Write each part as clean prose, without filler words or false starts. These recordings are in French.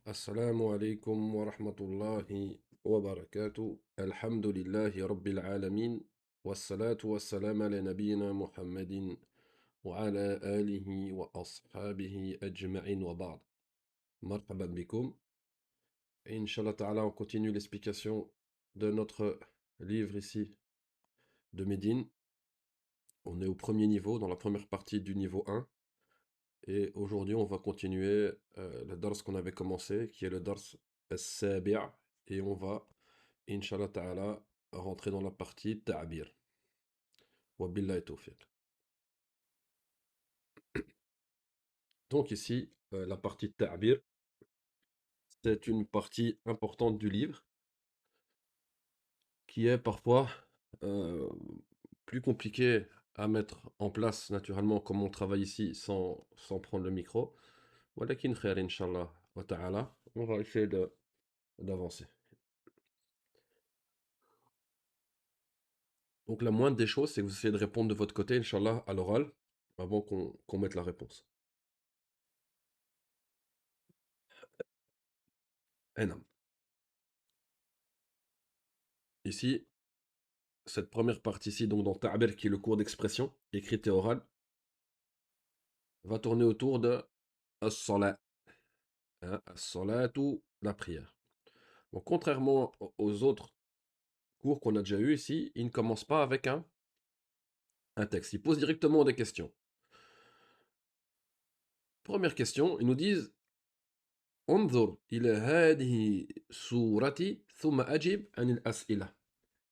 السلام عليكم ورحمة الله وبركاته. الحمد لله رب العالمين، والصلاة والسلام على نبينا محمد وعلى آله وأصحابه أجمعين وبعد. مرحبا بكم. Inch'Allah Ta'ala, on continue l'explication de notre livre ici de Médine. On est au premier niveau, dans la première partie du niveau 1. Et aujourd'hui, on va continuer le dars qu'on avait commencé, qui est le dars as-sabi'. Et on va Inch'Allah Ta'ala, rentrer dans la partie Ta'bir. Wabillahi tawfiq. Donc ici, la partie Ta'bir, c'est une partie importante du livre qui est parfois euh, plus compliquée à mettre en place naturellement comme on travaille ici sans prendre le micro. Walakin khair Inch'Allah wa Ta'ala, on va essayer d'avancer. Donc la moindre des choses, c'est que vous essayez de répondre de votre côté, Inch'Allah, à l'oral, avant qu'on mette la réponse. Eh non. Ici, cette première partie-ci, donc dans Ta'bir, qui est le cours d'expression, écrite et orale, va tourner autour de As-Salat. Hein, As-Salatu, la prière. Donc contrairement aux autres cours qu'on a déjà eu ici, ils ne commencent pas avec un texte. Ils posent directement des questions. Première question, ils nous disent انظر إلى هذه السورة ثم أجب عن الأسئلة.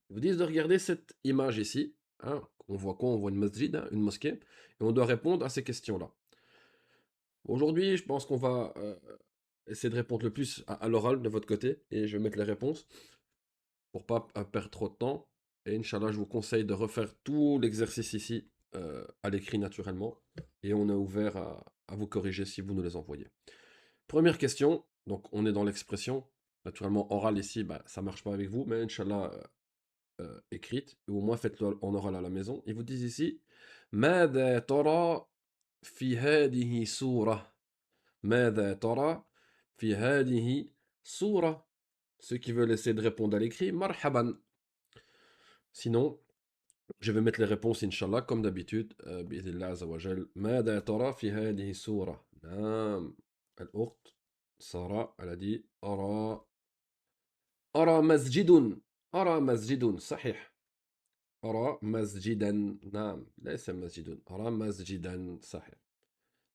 Ils vous disent de regarder cette image ici. Hein, on voit quoi? On voit une masjid, hein, une mosquée, et on doit répondre à ces questions-là. Aujourd'hui, je pense qu'on va essayer de répondre le plus à l'oral de votre côté, et je vais mettre les réponses pour pas perdre trop de temps. Et Inch'Allah, je vous conseille de refaire tout l'exercice ici à l'écrit naturellement, et on est ouvert à vous corriger si vous nous les envoyez. Première question, donc on est dans l'expression. Naturellement, oral ici, bah, ça marche pas avec vous, mais Inch'Allah, écrite, ou au moins faites-le en oral à la maison. Ils vous disent ici, ماذا ترى في هذه سورة. ماذا ترى في هذه سورة. Ceux qui veulent essayer de répondre à l'écrit, marhaban. Sinon, je vais mettre les réponses, Inch'Allah, comme d'habitude. بإذن الله عز وجل. ماذا ترى في هذه السورة. نعم. الأخت سارة, elle a dit, أرى مسجد. أرى مسجد. صحيح. أرى مسجدا. نعم. ليس مسجد. أرى مسجدا. صحيح.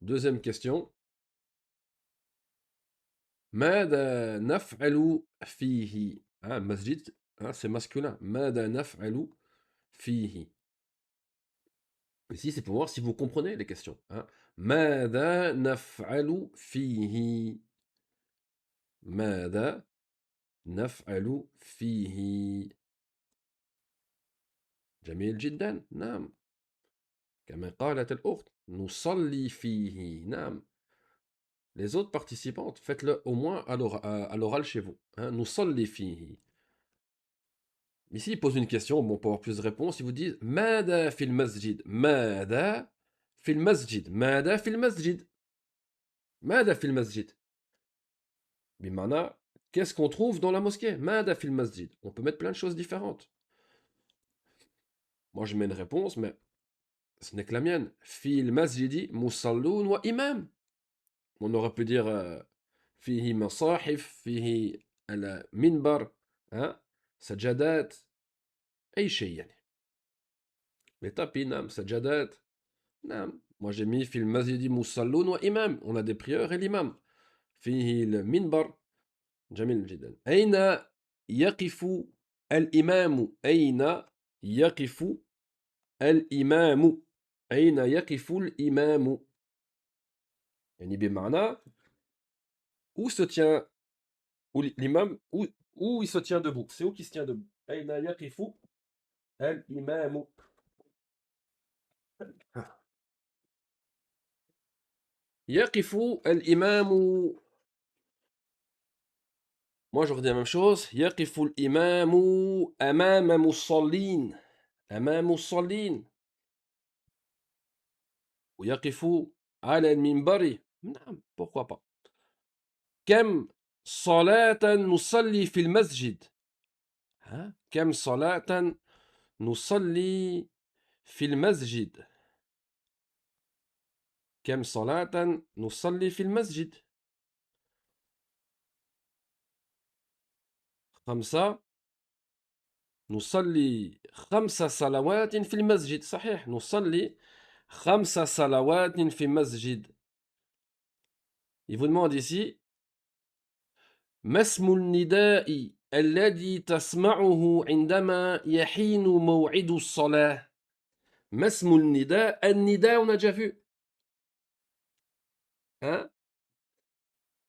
Deuxième question. ماذا نفعل فيه. مسجد, c'est masculin. ماذا نفعل فيه. Ici, c'est pour voir si vous comprenez les questions. ماذا نفعل فيه. ماذا نفعل فيه. جميل جدا. نعم. كما قالت الأخت نصلي فيه. نعم. Les autres participantes, faites-le au moins à l'oral chez vous. نصلي فيه. Ici, ils posent une question, bon, pour avoir plus de réponses, ils vous disent ماذا في المسجد. ماذا في المسجد. ماذا في المسجد. ماذا في المسجد. بمعنى, qu'est-ce qu'on trouve dans la mosquée. ماذا في المسجد. On peut mettre plein de choses différentes. Moi, je mets une réponse, mais ce n'est que la mienne. في المسجد مصلون وإمام. On aurait pu dire فيه مصاحف, فيه المنبر, سجادات, أي شيء يعني. Les tapis, نعم. سجادات, نعم. Moi j'ai mis في المسجد مصلون وإمام. On a des prieurs et l'imam. فيه المنبر. جميل جدا. أين يقف الإمام. أين يقف الإمام. أين يقف الإمام. يعني بمعنى où se tient où l'imam, où il se tient debout. C'est où qui se tient debout. أين يقف الإمام. يقف الإمام. Moi, j'aurais dit la même chose. يقف الإمام أمام مصلين. أمام مصلين. ويقف على المنبر. نعم, pourquoi pas. كم صلاة نصلي في المسجد. ها؟ كم صلاة نصلي في المسجد. كم صلاة نصلي في المسجد. 5. نصلي 5 صلوات في المسجد. صحيح، نصلي 5 صلوات في المسجد. Il vous demande ici ما اسم النداء الذي تسمعه عندما يحين موعد الصلاة. ما اسم النداء. النداء on a déjà vu, hein?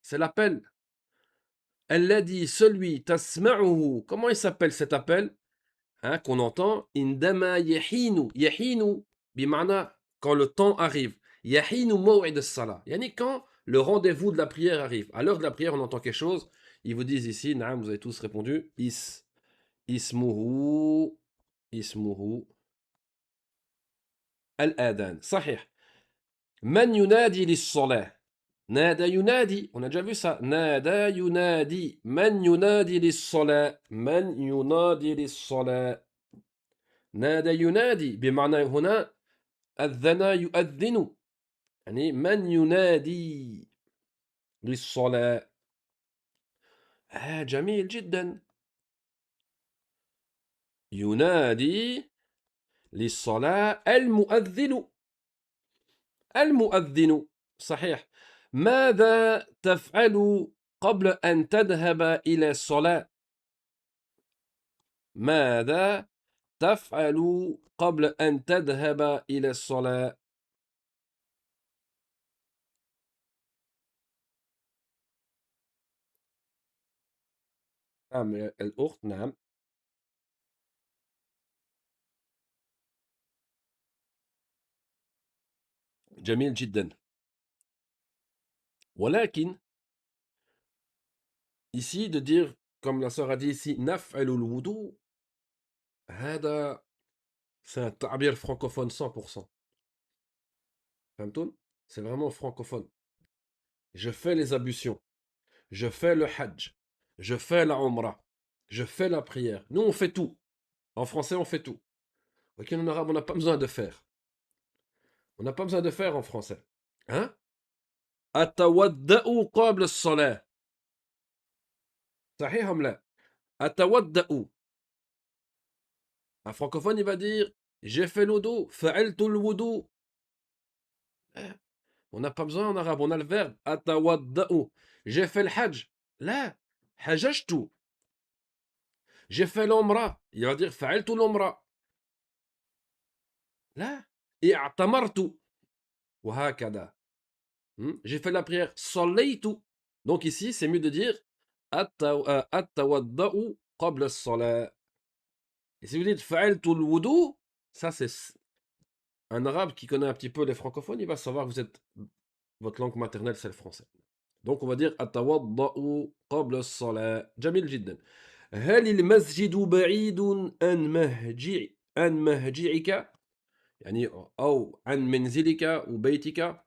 C'est l'appel. الذي, celui, تسمعه. Comment il s'appelle cet appel, hein, qu'on entend. عندما يحين. يحين بمعنى quand le temps arrive. يحين موعد الصلاة. يعني quand le rendez-vous de la prière arrive. À l'heure de la prière, on entend quelque chose. Ils vous disent ici, naam, vous avez tous répondu, اسمه الآذان. صحيح. من ينادي للصلاة. نادى ينادي. On a déjà vu ça. نادى ينادي. من ينادي للصلاة. من ينادي للصلاة. نادى ينادي بمعنى هنا أذن يؤذن. يعني من ينادي للصلاة. جميل جدا. ينادي للصلاة المؤذن. المؤذن. صحيح. ماذا تفعل قبل أن تذهب إلى الصلاة. ماذا تفعل قبل أن تذهب إلى الصلاة. نعم الأخت. نعم. جميل جدا. ولكن ici de dire comme la sœur a dit ici نفعل الوضوء. هذا c'est un تعبير francophone 100%. فهمتون. C'est vraiment francophone. Je fais les ablutions. Je fais le hajj. Je fais la umrah. Je fais la prière. Nous, on fait tout. En français, on fait tout. Ok, en arabe, on n'a pas besoin de faire. On n'a pas besoin de faire en français. Hein? أتودأ قبل الصلاة. صحيح أم لا؟ أتودأ. Un francophone, il va dire j'ai fait l'wudu, فعلت الوضوء. On n'a pas besoin en arabe, on a le verbe أتودأ. J'ai fait le hajj. لا. حججت. J'ai fait l'umrah. Il va dire فعلت العمرة. لا. اعتمرت. وهكذا. J'ai fait la prière. صليت. Donc ici, c'est mieux de dire التوضأ قبل الصلاة. Et si vous dites فعلت الوضوء, ça c'est un arabe qui connaît un petit peu les francophones, il va savoir que vous êtes, votre langue maternelle c'est le français. Donc on va dire التوضأ قبل الصلاة. جميل جدا. هل المسجد بعيد عن مهجعك يعني أو عن منزلك وبيتك.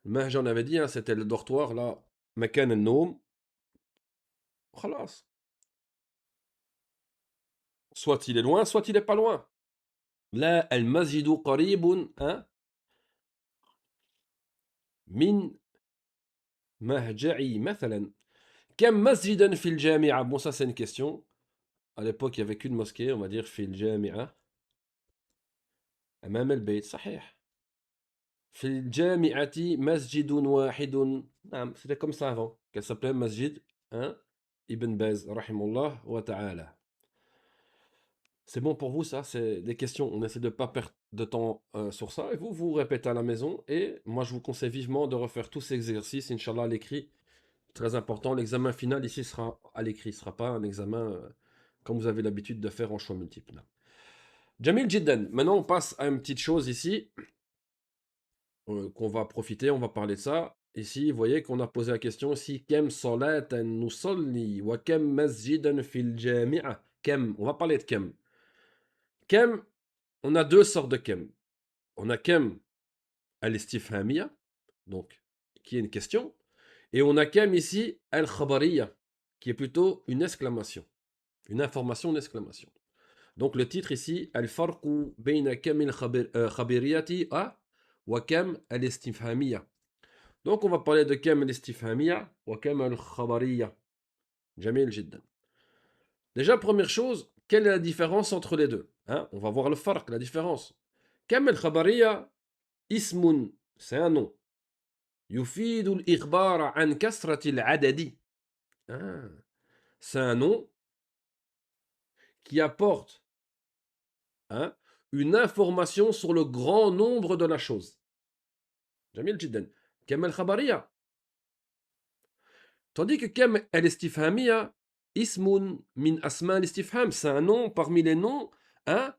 المهجع on avait dit, hein, c'était le dortoir là. مكان النوم. خلاص. Soit il est loin, soit il est pas loin. لا المسجد قريب من مهجعي مثلا. كم مسجدا في الجامعة. Bon, ça c'est une question. À l'époque, il n'y avait qu'une mosquée, on va dire في الجامعة. أمام البيت. صحيح. في الجامعة مسجد واحد. نعم, c'était comme ça avant. Qu'elle s'appelait Masjid Ibn Baz, rahimullah wa ta'ala. C'est bon pour vous, ça? C'est des questions. On essaie de ne pas perdre de temps sur ça. Et vous, vous répétez à la maison. Et moi, je vous conseille vivement de refaire tous ces exercices, Inch'Allah, à l'écrit. Très important. L'examen final ici sera à l'écrit. Ce ne sera pas un examen comme vous avez l'habitude de faire en choix multiple. Jamil Jiddan. Maintenant, on passe à une petite chose ici qu'on va profiter. On va parler de ça. Ici, vous voyez qu'on a posé la question ici. Kem salatan nusalli wa kem masjidan fil jami'a. Kem. On va parler de kem. Kem, on a deux sortes de kem. On a kem al-istifhamiyya, donc qui est une question, Et on a kam ici al-khabariya, qui est plutôt une exclamation, une information, une exclamation. Donc le titre ici, al-farqu bayna kam al-khabiriyati wa kam al-istifhamiya. Donc on va parler de kam al-istifhamiya wa kam al-khabariya. Jamil jiddan. Déjà, première chose, quelle est la différence entre les deux, hein? On va voir le farq, la différence. Kam al-khabariya, ismun, c'est un nom. يفيد الإخبار عن كثرة العدد. Ah, c'est un nom qui apporte, hein, une information sur le grand nombre de la chose. Jamil jiddan. Kam al-khabariya. Tandis que kam al-istifhamiya, ismun min asma al-istifham, c'est un nom parmi les noms, hein,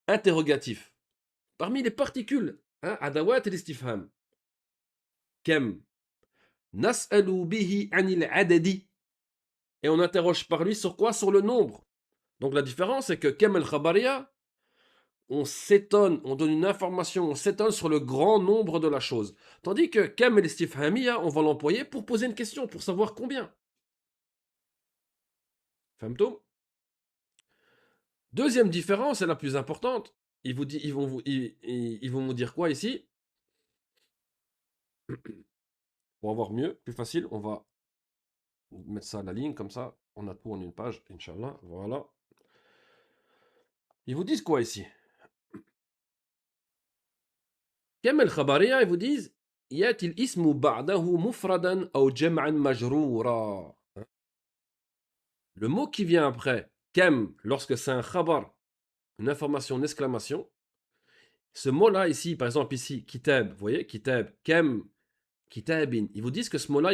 interrogatifs. Parmi les particules, hein, adawat al-istifham. Kam nas'alu bihi anil adadi. Et on interroge par lui sur quoi? Sur le nombre. Donc la différence, c'est que kam al-khabariya, on s'étonne, on donne une information, on s'étonne sur le grand nombre de la chose. Tandis que kam al-istifhamiya, on va l'employer pour poser une question, pour savoir combien. Famto? Deuxième différence, et la plus importante, ils vont vous dire quoi ici? Pour avoir mieux, plus facile, on va mettre ça à la ligne, comme ça, on a tout en une page, Inch'Allah, voilà. Ils vous disent quoi ici? Kam al-khabariya, ils vous disent يأتي الاسم بعده مفردا أو جمعا مجرورا. Le mot qui vient après, kam, lorsque c'est un khabar, une information, une exclamation, ce mot-là ici, par exemple ici, kitab, vous voyez, kitab, kam, kitabin, ils vous disent que ce mot-là,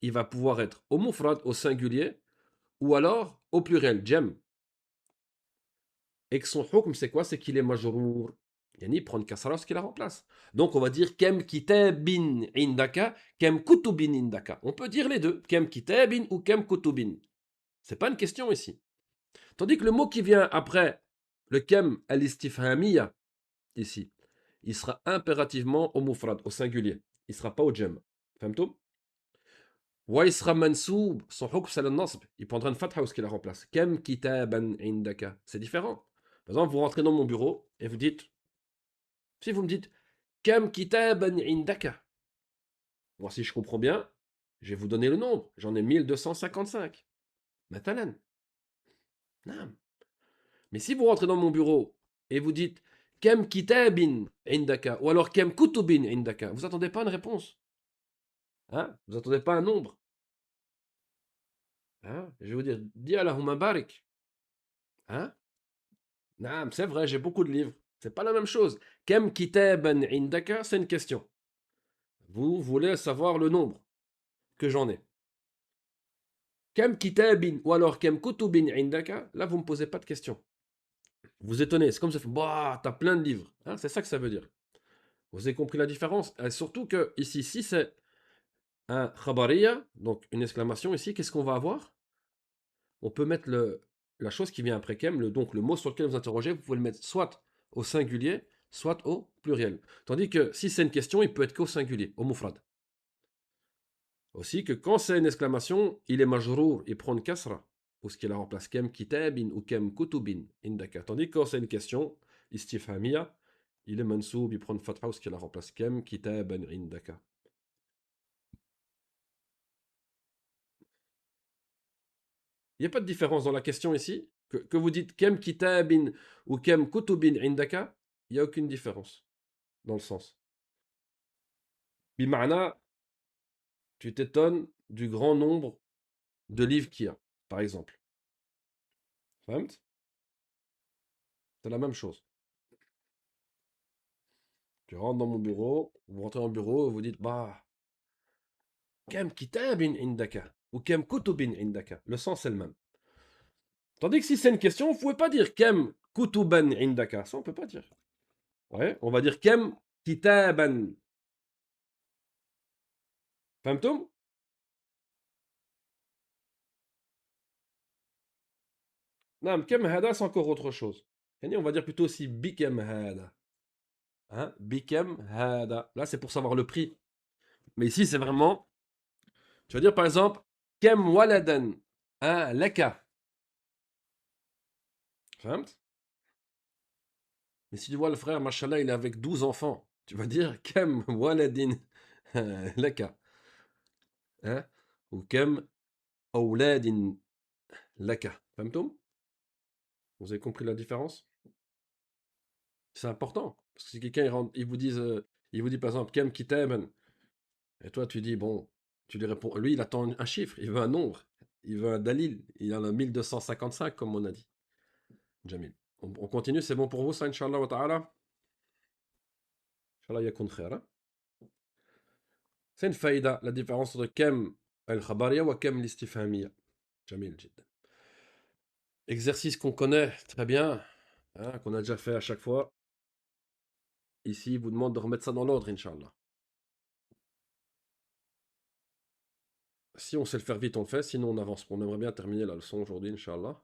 il va pouvoir être au mufrad, au singulier, ou alors au pluriel, jam. Et que son hukm, c'est quoi? C'est qu'il est majrour. Yani, prendre kasra, ce qui la remplace. Donc, on va dire kem kitabin indaka, kem kutubin indaka. On peut dire les deux, kem kitabin ou kem kutubin. C'est pas une question ici. Tandis que le mot qui vient après, le kem al-istifhamiya, ici, il sera impérativement au mufrad, au singulier. Il sera pas au jam. Famtou? Wa il sera mansoub, son hukm c'est le nasb. Il prendra une fatha ou ce qui la remplace. Kem kitaban indaka. C'est différent. Par exemple, vous rentrez dans mon bureau et vous dites, si vous me dites, Kam kitaban indaka, voir si je comprends bien, je vais vous donner le nombre. J'en ai 1255. Matalan. Non. Mais si vous rentrez dans mon bureau et vous dites, Kam kitabin indaka, ou alors Kam kutubin indaka, vous n'attendez pas une réponse. Hein? Vous n'attendez pas un nombre. Hein? Je vais vous dire, Di Allahumma barik. Hein? Non, c'est vrai, j'ai beaucoup de livres. C'est pas la même chose. Kam kitaban indaka, c'est une question. Vous voulez savoir le nombre que j'en ai. Kam kitabin ou alors kam kutubin indaka, là vous ne me posez pas de questions. Vous étonnez, c'est comme ça, bah, t'as plein de livres. Hein, c'est ça que ça veut dire. Vous avez compris la différence? Et surtout que ici, si c'est un khabariya, donc une exclamation ici, qu'est-ce qu'on va avoir? On peut mettre la chose qui vient après kem, donc le mot sur lequel vous interrogez, vous pouvez le mettre soit au singulier, soit au pluriel. Tandis que si c'est une question, il peut être qu'au singulier, au mufrad. Aussi que quand c'est une exclamation, il est majrour, il prend une kasra, ou ce qui la remplace, kem kitabin ou kem kutubin, indaka. Tandis que quand c'est une question, istifhamiya, il est mansoub, il prend une fatha, ou ce qui la remplace, kem kitaban indaka. Il n'y a pas de différence dans la question ici, que vous dites kem kitabin ou kem kutubin indaka, il n'y a aucune différence dans le sens. Bima'na, tu t'étonnes du grand nombre de livres qu'il y a, par exemple. Fahamt? C'est la même chose. Tu rentres dans mon bureau, vous rentrez dans le bureau, vous dites, bah, kem kitabin indaka ou kem kutubin indaka. Le sens est le même. Tandis que si c'est une question, vous pouvez pas dire kem kutuban indaka. Ça, on peut pas dire. Ouais, on va dire kem kitaban. Fahmtum? Non, kem hada, c'est encore autre chose. On va dire plutôt aussi bikem hada. Hein? Bikem hada. Là, c'est pour savoir le prix. Mais ici, c'est vraiment Tu vas dire par exemple, Kem waladan, hein, laka. Fahamt? Mais si tu vois le frère, machallah, il est avec 12 enfants, tu vas dire Kem waladin laka. Hein? Ou Kem awladin laka. Fahmtoum? Vous avez compris la différence? C'est important. Parce que si quelqu'un il vous dit par exemple Kem kitaban, et toi tu dis bon, tu lui réponds, lui il attend un chiffre, il veut un nombre, il veut un dalil, il en a 1255 comme on a dit. Jamil. On continue, c'est bon pour vous ça, Inch'Allah wa ta'ala? Inch'Allah yakun khair, hein. C'est une faïda, la différence entre Kem al-Khabariya wa Kem l'istifhamiyya. Jamil jiddan. Exercice qu'on connaît très bien, hein, qu'on a déjà fait à chaque fois. Ici, il vous demande de remettre ça dans l'ordre, Inch'Allah. Si on sait le faire vite, on le fait. Sinon, on avance. On aimerait bien terminer la leçon aujourd'hui, Inch'Allah.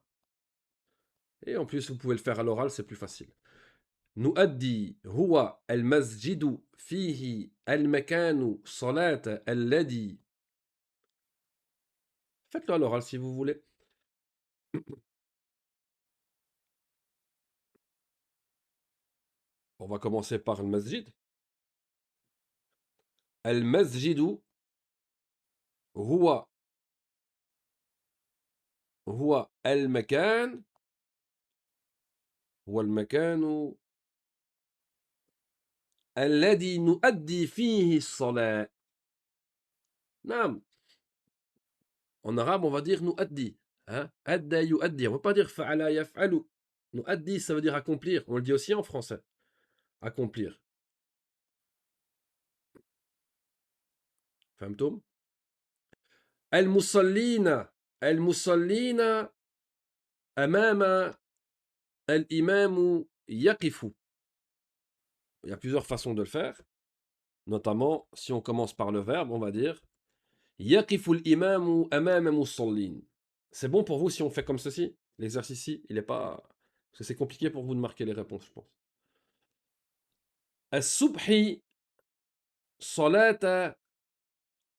Et en plus, vous pouvez le faire à l'oral, c'est plus facile. نؤدي هو المسجد فيه المكان صلاة الذي. Faites-le à l'oral si vous voulez. On va commencer par le masjid. المسجد هو هو المكان هو المكان الذي نؤدي فيه الصلاة. نعم. En arabe, on va dire نؤدي. Hein? أدى يؤدي. On ne va pas dire فعل يفعل. نؤدي, ça veut dire accomplir. On le dit aussi en français. Accomplir. فهمتم؟ المصلين المصلين أمام الإمام يقف. Il y a plusieurs façons de le faire. Notamment, si on commence par le verbe, on va dire يقف الإمام أمام مصلين. C'est bon pour vous si on fait comme ceci? L'exercice ici, il n'est pas... Parce que c'est compliqué pour vous de marquer les réponses, je pense. الصبح صلاة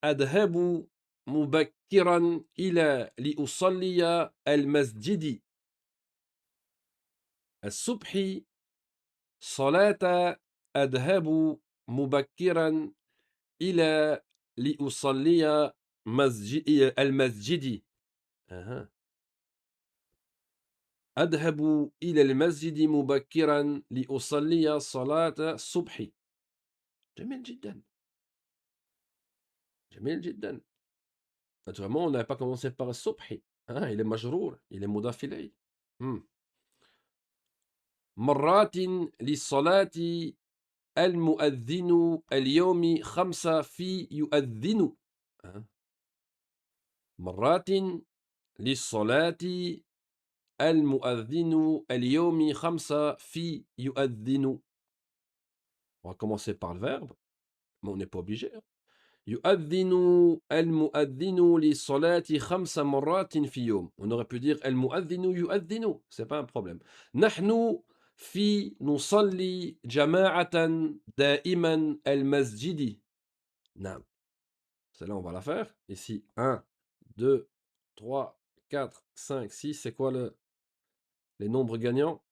أذهب مبكرا إلى لأصلي المسجد. الصبح صلاة أذهب مبكرا إلى لأصلي المسجد. أها. أذهب إلى المسجد مبكرا لأصلي صلاة الصبح. جميل جدا. جميل جدا. Naturellement, on n'avait pas commencé par الصبح. Hein, il est majrour, il est mudaf ilayh. مرات للصلاة المؤذن اليوم 5 في يؤذن. مرات للصلاة المؤذن اليوم 5 في يؤذن. On va commencer par le verbe, mais on n'est pas obligé. يؤذن المؤذن للصلاة 5 مرات في يوم. On aurait pu dire المؤذن يؤذن, c'est pas un problème. نحن في نصلي جماعة دائما المسجد. نعم. Celle-là, on va la faire. Ici, 1, 2, 3, 4, 5, 6. C'est quoi les nombres gagnants?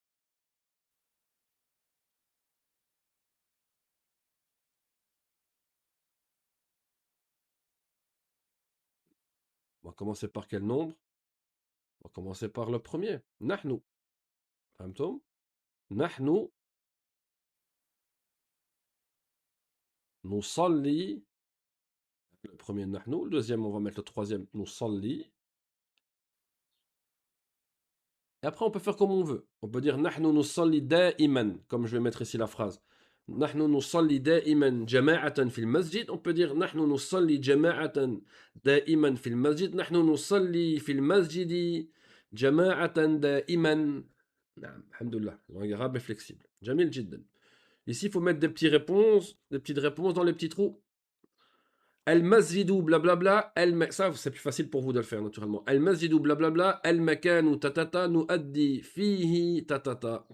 On va commencer par quel nombre? On va commencer par le premier. نحن. فهمتم؟ نحن نصلي. Le premier نحن. Le deuxième, on va mettre le troisième. نصلي. Et après, on peut faire comme on veut. On peut dire نحن نصلي دائما, comme je vais mettre ici la phrase. نحن نصلي دائما جماعة في المسجد. On peut dire نحن نصلي جماعة دائما في المسجد. نحن نصلي في المسجد جماعة دائما. نعم, alhamdoulilah. La langue arabe est flexible. جميل جدا. Ici, il faut mettre des petites réponses dans les petits trous. Al-Masjidou, blablabla, ça c'est plus facile pour vous de le faire naturellement. Al-Masjidou, blablabla, al-Makanu, tatata, nuaddi, fihi, tatata.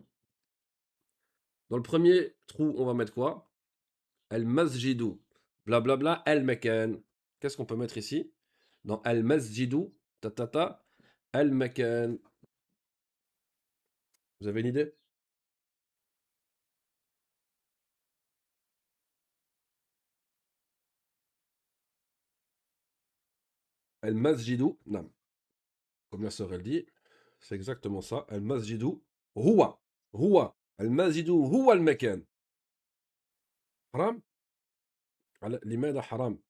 Dans le premier trou, on va mettre quoi? Al-Masjidou, blablabla, al-Makan. Qu'est-ce qu'on peut mettre ici? Dans al-masjidu, tatata, al-makan. Vous avez une idée? Al-masjidu, non, comme la sœur elle dit, c'est exactement ça. Al-masjidu, huwa, huwa. Al-masjidu, huwa al-makan. Haram? لماذا حرام؟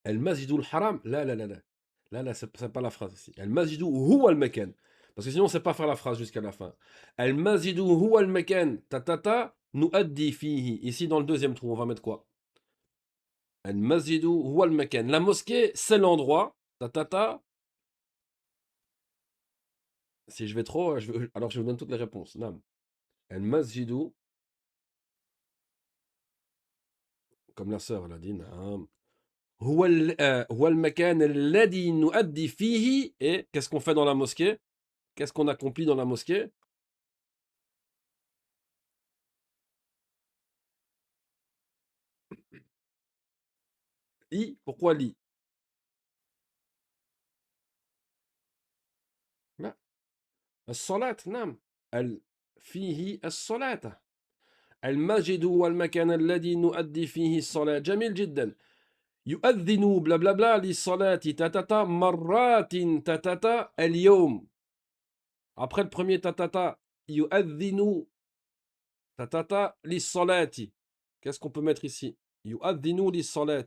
المسجد الحرام لا لا لا لا لا لا c'est pas la phrase ici. المسجد هو المكان. Parce que sinon on sait pas faire la phrase jusqu'à la fin. المسجد هو المكان tatata نؤدي فيه. Ici dans le deuxième trou on va mettre quoi? المسجد هو المكان. La mosquée c'est l'endroit tatata. Si je vais trop alors je vous donne toutes les réponses. نعم. المسجد comme la sœur elle a dit نعم. هو المكان الذي نؤدي فيه. Et qu'est-ce qu'on fait dans la mosquée? Qu'est-ce qu'on accomplit dans la mosquée? I, pourquoi li? لا الصلاة نعم فيه الصلاة المسجد هو المكان الذي نؤدي فيه الصلاة جميل جدا يؤذن بلا بلا بلا للصلاة تتتا مرات تتتا اليوم après le premier tatata يؤذن تتتا للصلاة qu'est-ce qu'on peut mettre ici يؤذن للصلاة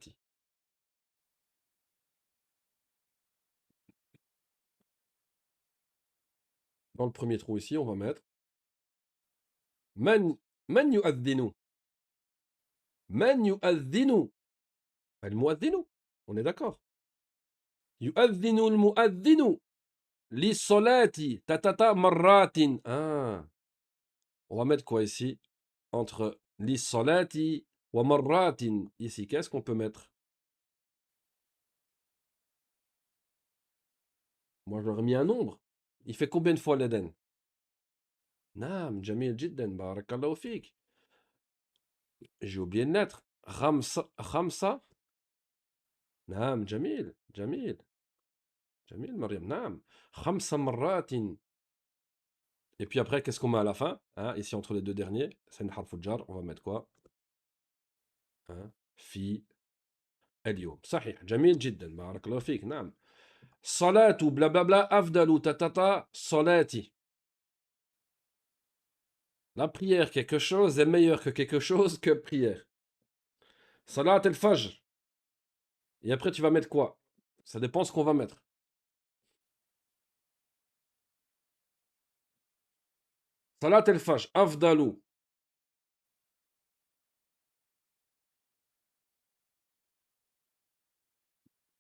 dans le premier trou ici on va mettre من من يؤذن من يؤذن المؤذن on est d'accord يؤذن المؤذن للصلاة tatata مرات ah on va mettre quoi ici entre للصلاة ومرات ici qu'est-ce qu'on peut mettre moi j'aurais mis un nombre il fait combien de fois l'Eden نعم جميل جدا بارك الله فيك j'ai oublié une lettre خمسة نعم جميل جميل جميل مريم نعم خمس مرات et puis après qu'est-ce qu'on met à la fin hein, ici entre les deux derniers c'est une harf jar on va mettre quoi hein, في اليوم صحيح جميل جدا بارك الله فيك نعم صلاة بلا بلا بلا أفضل تتتا صلاتي la prière quelque chose est meilleur que quelque chose que prière Salat el Fajr et après tu vas mettre quoi ça dépend ce qu'on va mettre Salat el Fajr أفضل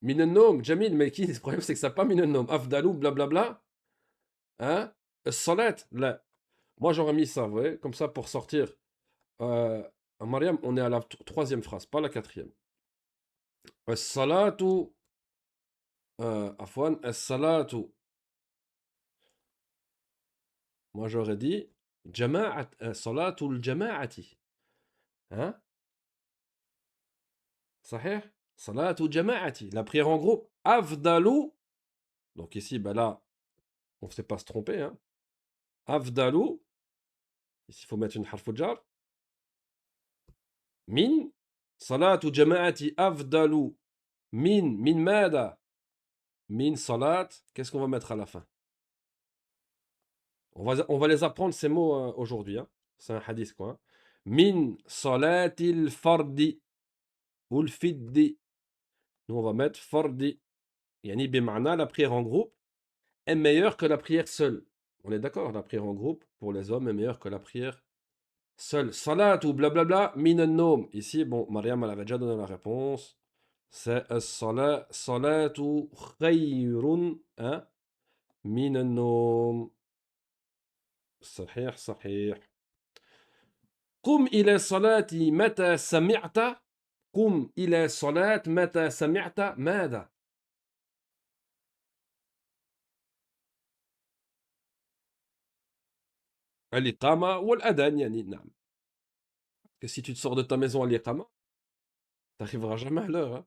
من النوم جميل mais qui le problème c'est que ça n'a pas من النوم أفضل bla bla bla hein الصلاة لا moi j'aurais mis ça vous voyez comme ça pour sortir Mariam on est à la troisième phrase pas la quatrième الصلاة عفوا الصلاة moi j'aurais dit جماعة صلاة الجماعة hein صحيح صلاة جماعة la prière en groupe أفضل donc ici ben là on ne sait pas se tromper hein أفضل ici il faut mettre une harf jar من صلاة جماعة أفضل من ماذا من صلاة qu'est-ce qu'on va mettre à la fin on va les apprendre ces mots aujourd'hui hein. C'est un hadith quoi hein. من صلاة الفرد والفد nous on va mettre فرد يعني بمعنى la prière en groupe est meilleure que la prière seule on est d'accord la prière en groupe pour les hommes est meilleure que la prière seule salat ou blablabla min an-nom ici bon Mariam elle avait déjà donné la réponse c'est as-salat salatu khayrun hein min an-nom صحيح صحيح قم إلى الصلاة متى سمعت قم إلى الصلاة متى سمعت ماذا الإقامة والأذان يعني نعم que si tu te sors de ta maison à l'Iqama t'arriveras jamais à l'heure hein.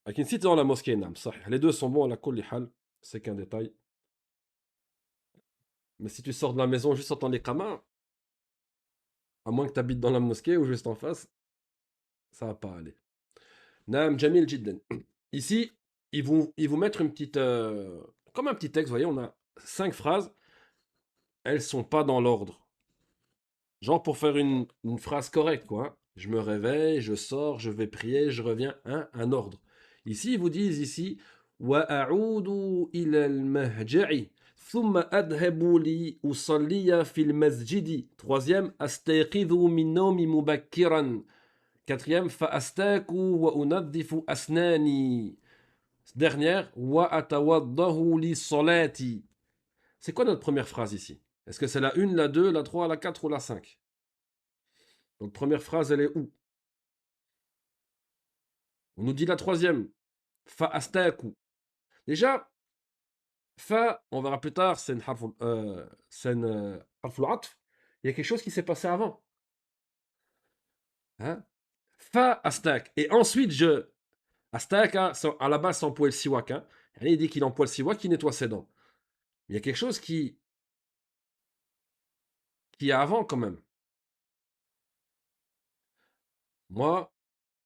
Akin, si t'es dans la mosquée, nam, sahih. Les deux sont bons à la kulli hal, c'est qu'un détail. Mais si tu sors de la maison juste en temps l'iqama, à moins que tu habites dans la mosquée ou juste en face, ça va pas aller. Nam, jamil jiddan. Ici, ils vous mettent une petite. Comme un petit texte, vous voyez, on a 5 phrases, elles sont pas dans l'ordre. Genre pour faire une phrase correcte, quoi, hein. Je me réveille, je sors, je vais prier, je reviens, hein, un ordre. Ici, ils vous disent ici, wa a'udu ila al-mahja'i, thumma adhabu li usalliya fil masjidi. Troisième, astayqidhu min nawmi mubakkiran. Quatrième, fa astaku wa unaddifu asnani. Dernière, wa atawaddahu li salati. C'est quoi notre première phrase ici? Est-ce que c'est la 1, la 2, la 3, la 4 ou la 5? Donc, première phrase, elle est où? On nous dit la troisième. Fa astaku. Déjà, fa, on verra plus tard, c'est une harful atf. Il y a quelque chose qui s'est passé avant. Hein? Fa astak. Et ensuite, je. Astak, hein, à la base, c'est employé le siwak. Hein. Il dit qu'il emploie le siwak qui nettoie ses dents. Il y a quelque chose qui est avant quand même. Moi,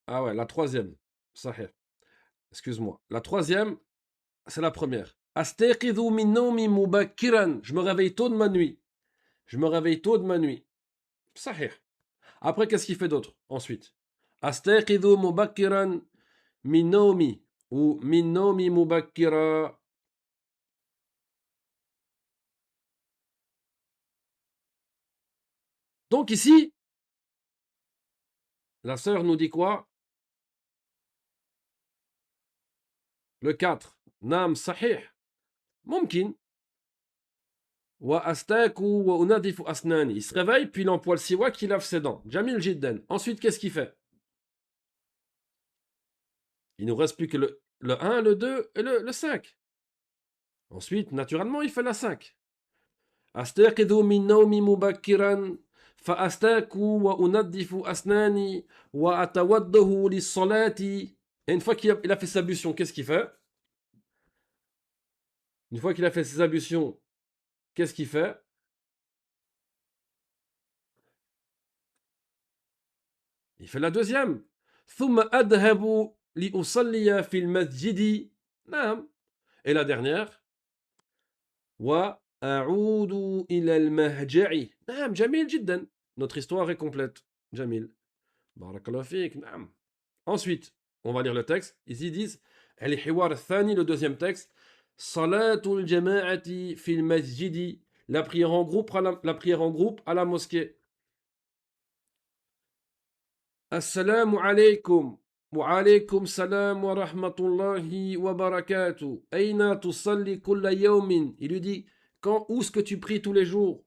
ah ouais, la troisième. Sahih. Excuse-moi. La troisième, c'est la première. Astayqidhu min nawmi mubakkiran. Je me réveille tôt de ma nuit. Je me réveille tôt de ma nuit. Sahih. Après, qu'est-ce qu'il fait d'autre ensuite? Astayqidhu mubakkiran min nawmi. Ou min nawmi mubakkira. Donc ici, la sœur nous dit quoi? Le 4. Nam sahih. Mumkin. Wa astaku wa unadifu asnani. Il se réveille, puis il emploie le siwak qui lave ses dents. Jamil jiddan. Ensuite, qu'est-ce qu'il fait? Il nous reste plus que le 1, le 2 et le 5. Ensuite, naturellement, il fait la 5. Astaqidhu min nawmi mubakkiran fa astaku wa unadifu asnani wa atawaddahu lis-salati. Et une fois qu'il a fait sa ablution, qu'est-ce qu'il fait? Une fois qu'il a fait ses ablutions, qu'est-ce qu'il fait? Il fait la deuxième. Thumma adhabu li usalliya fil masjidi. Naam. Et la dernière. Wa a'udu ila al-mahja'i. Naam, jamil jiddan. Notre histoire est complète. Jamil. Barakallahu fik. Naam. Ensuite, on va lire le texte. Ici, ils disent al-hiwar al-thani, le deuxième texte. Salatul jama'ati fil masjidi. La prière en groupe à la mosquée. Assalamu alaikum. Wa alaikum salam wa rahmatullahi wa barakatuh. Aina tusalli kulla yawmin. Il lui dit, où est-ce que tu pries tous les jours?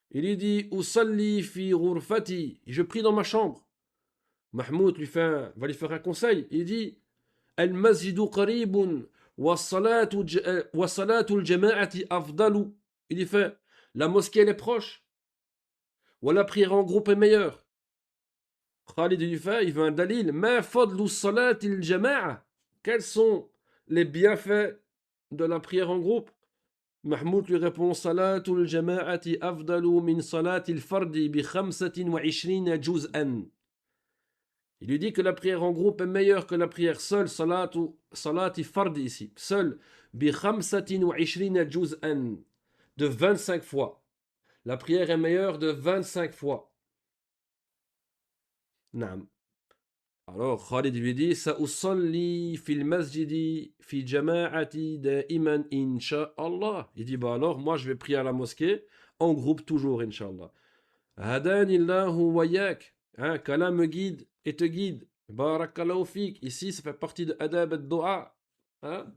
Il lui dit, usalli fi ghurfati. Je prie dans ma chambre. Mahmoud va lui faire un conseil. Il dit, al masjidu qaribun wa salatu al-jama'ati afdalu. Il dit, la mosquée elle est proche. Ou la prière en groupe est meilleure. Khalid il veut un dalil. Ma fadlu salat il jama'a. Quels sont les bienfaits de la prière en groupe? Mahmoud lui répond Salatul jama'ati afdalu min salatil fardi bi 25 juz'an. Il lui dit que la prière en groupe est meilleure que la prière seule, salati fardi ici, seule, bi 25 juz'an, de 25 fois. La prière est meilleure de 25 fois. Naam. Alors, Khalid lui dit Sa'usalli fil masjidi fi jama'ati da'iman insha'Allah. Il dit bah alors, moi je vais prier à la mosquée en groupe toujours, insha'Allah. Hadanillahu wa yak. Hein, qu'Allah me guide et te guide. Barakallahu fik. Ici, ça fait partie de adab ad-du'a. Hein?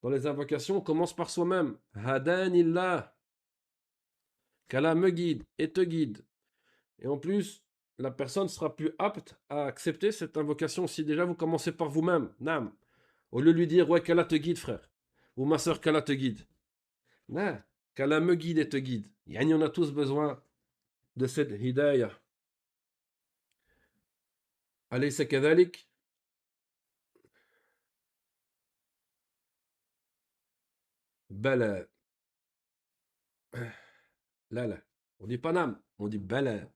Dans les invocations, on commence par soi-même. Hadanillah. Qu'Allah me guide et te guide. Et en plus, la personne sera plus apte à accepter cette invocation si déjà vous commencez par vous-même. Nam. Au lieu de lui dire, ouais, qu'Allah te guide, frère. Ou ma soeur, qu'Allah te guide. Non. Qu'Allah me guide et te guide. Yani, on a tous besoin de cette hidayah. Alaysa kadhalik. Bala. Là, là. On dit Paname, on dit Bala.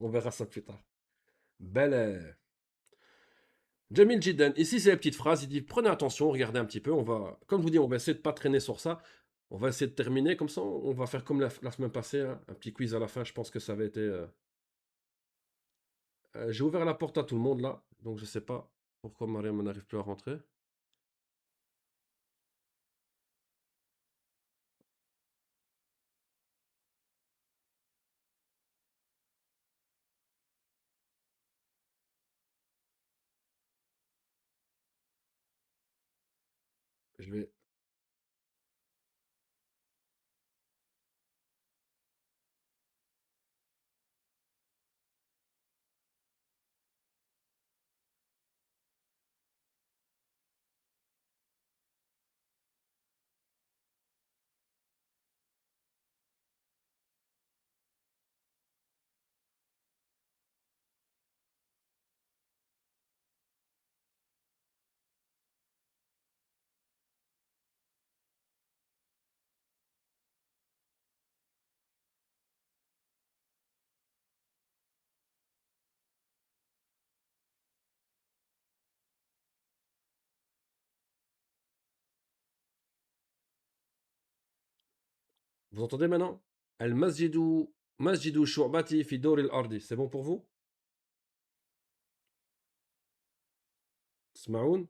On verra ça plus tard. Bala. Jamil Jiddan. Ici, c'est la petite phrase. Il dit prenez attention, regardez un petit peu. On va, comme je vous dis, on va essayer de pas traîner sur ça. On va essayer de terminer comme ça. On va faire comme la semaine passée, hein, un petit quiz à la fin. Je pense que ça avait été. J'ai ouvert la porte à tout le monde là, donc je sais pas pourquoi Mariam n'arrive plus à rentrer. Je vais. Vous entendez maintenant? Al masjidou shu'bati fi dawr al-ardi. C'est bon pour vous? Smaoun?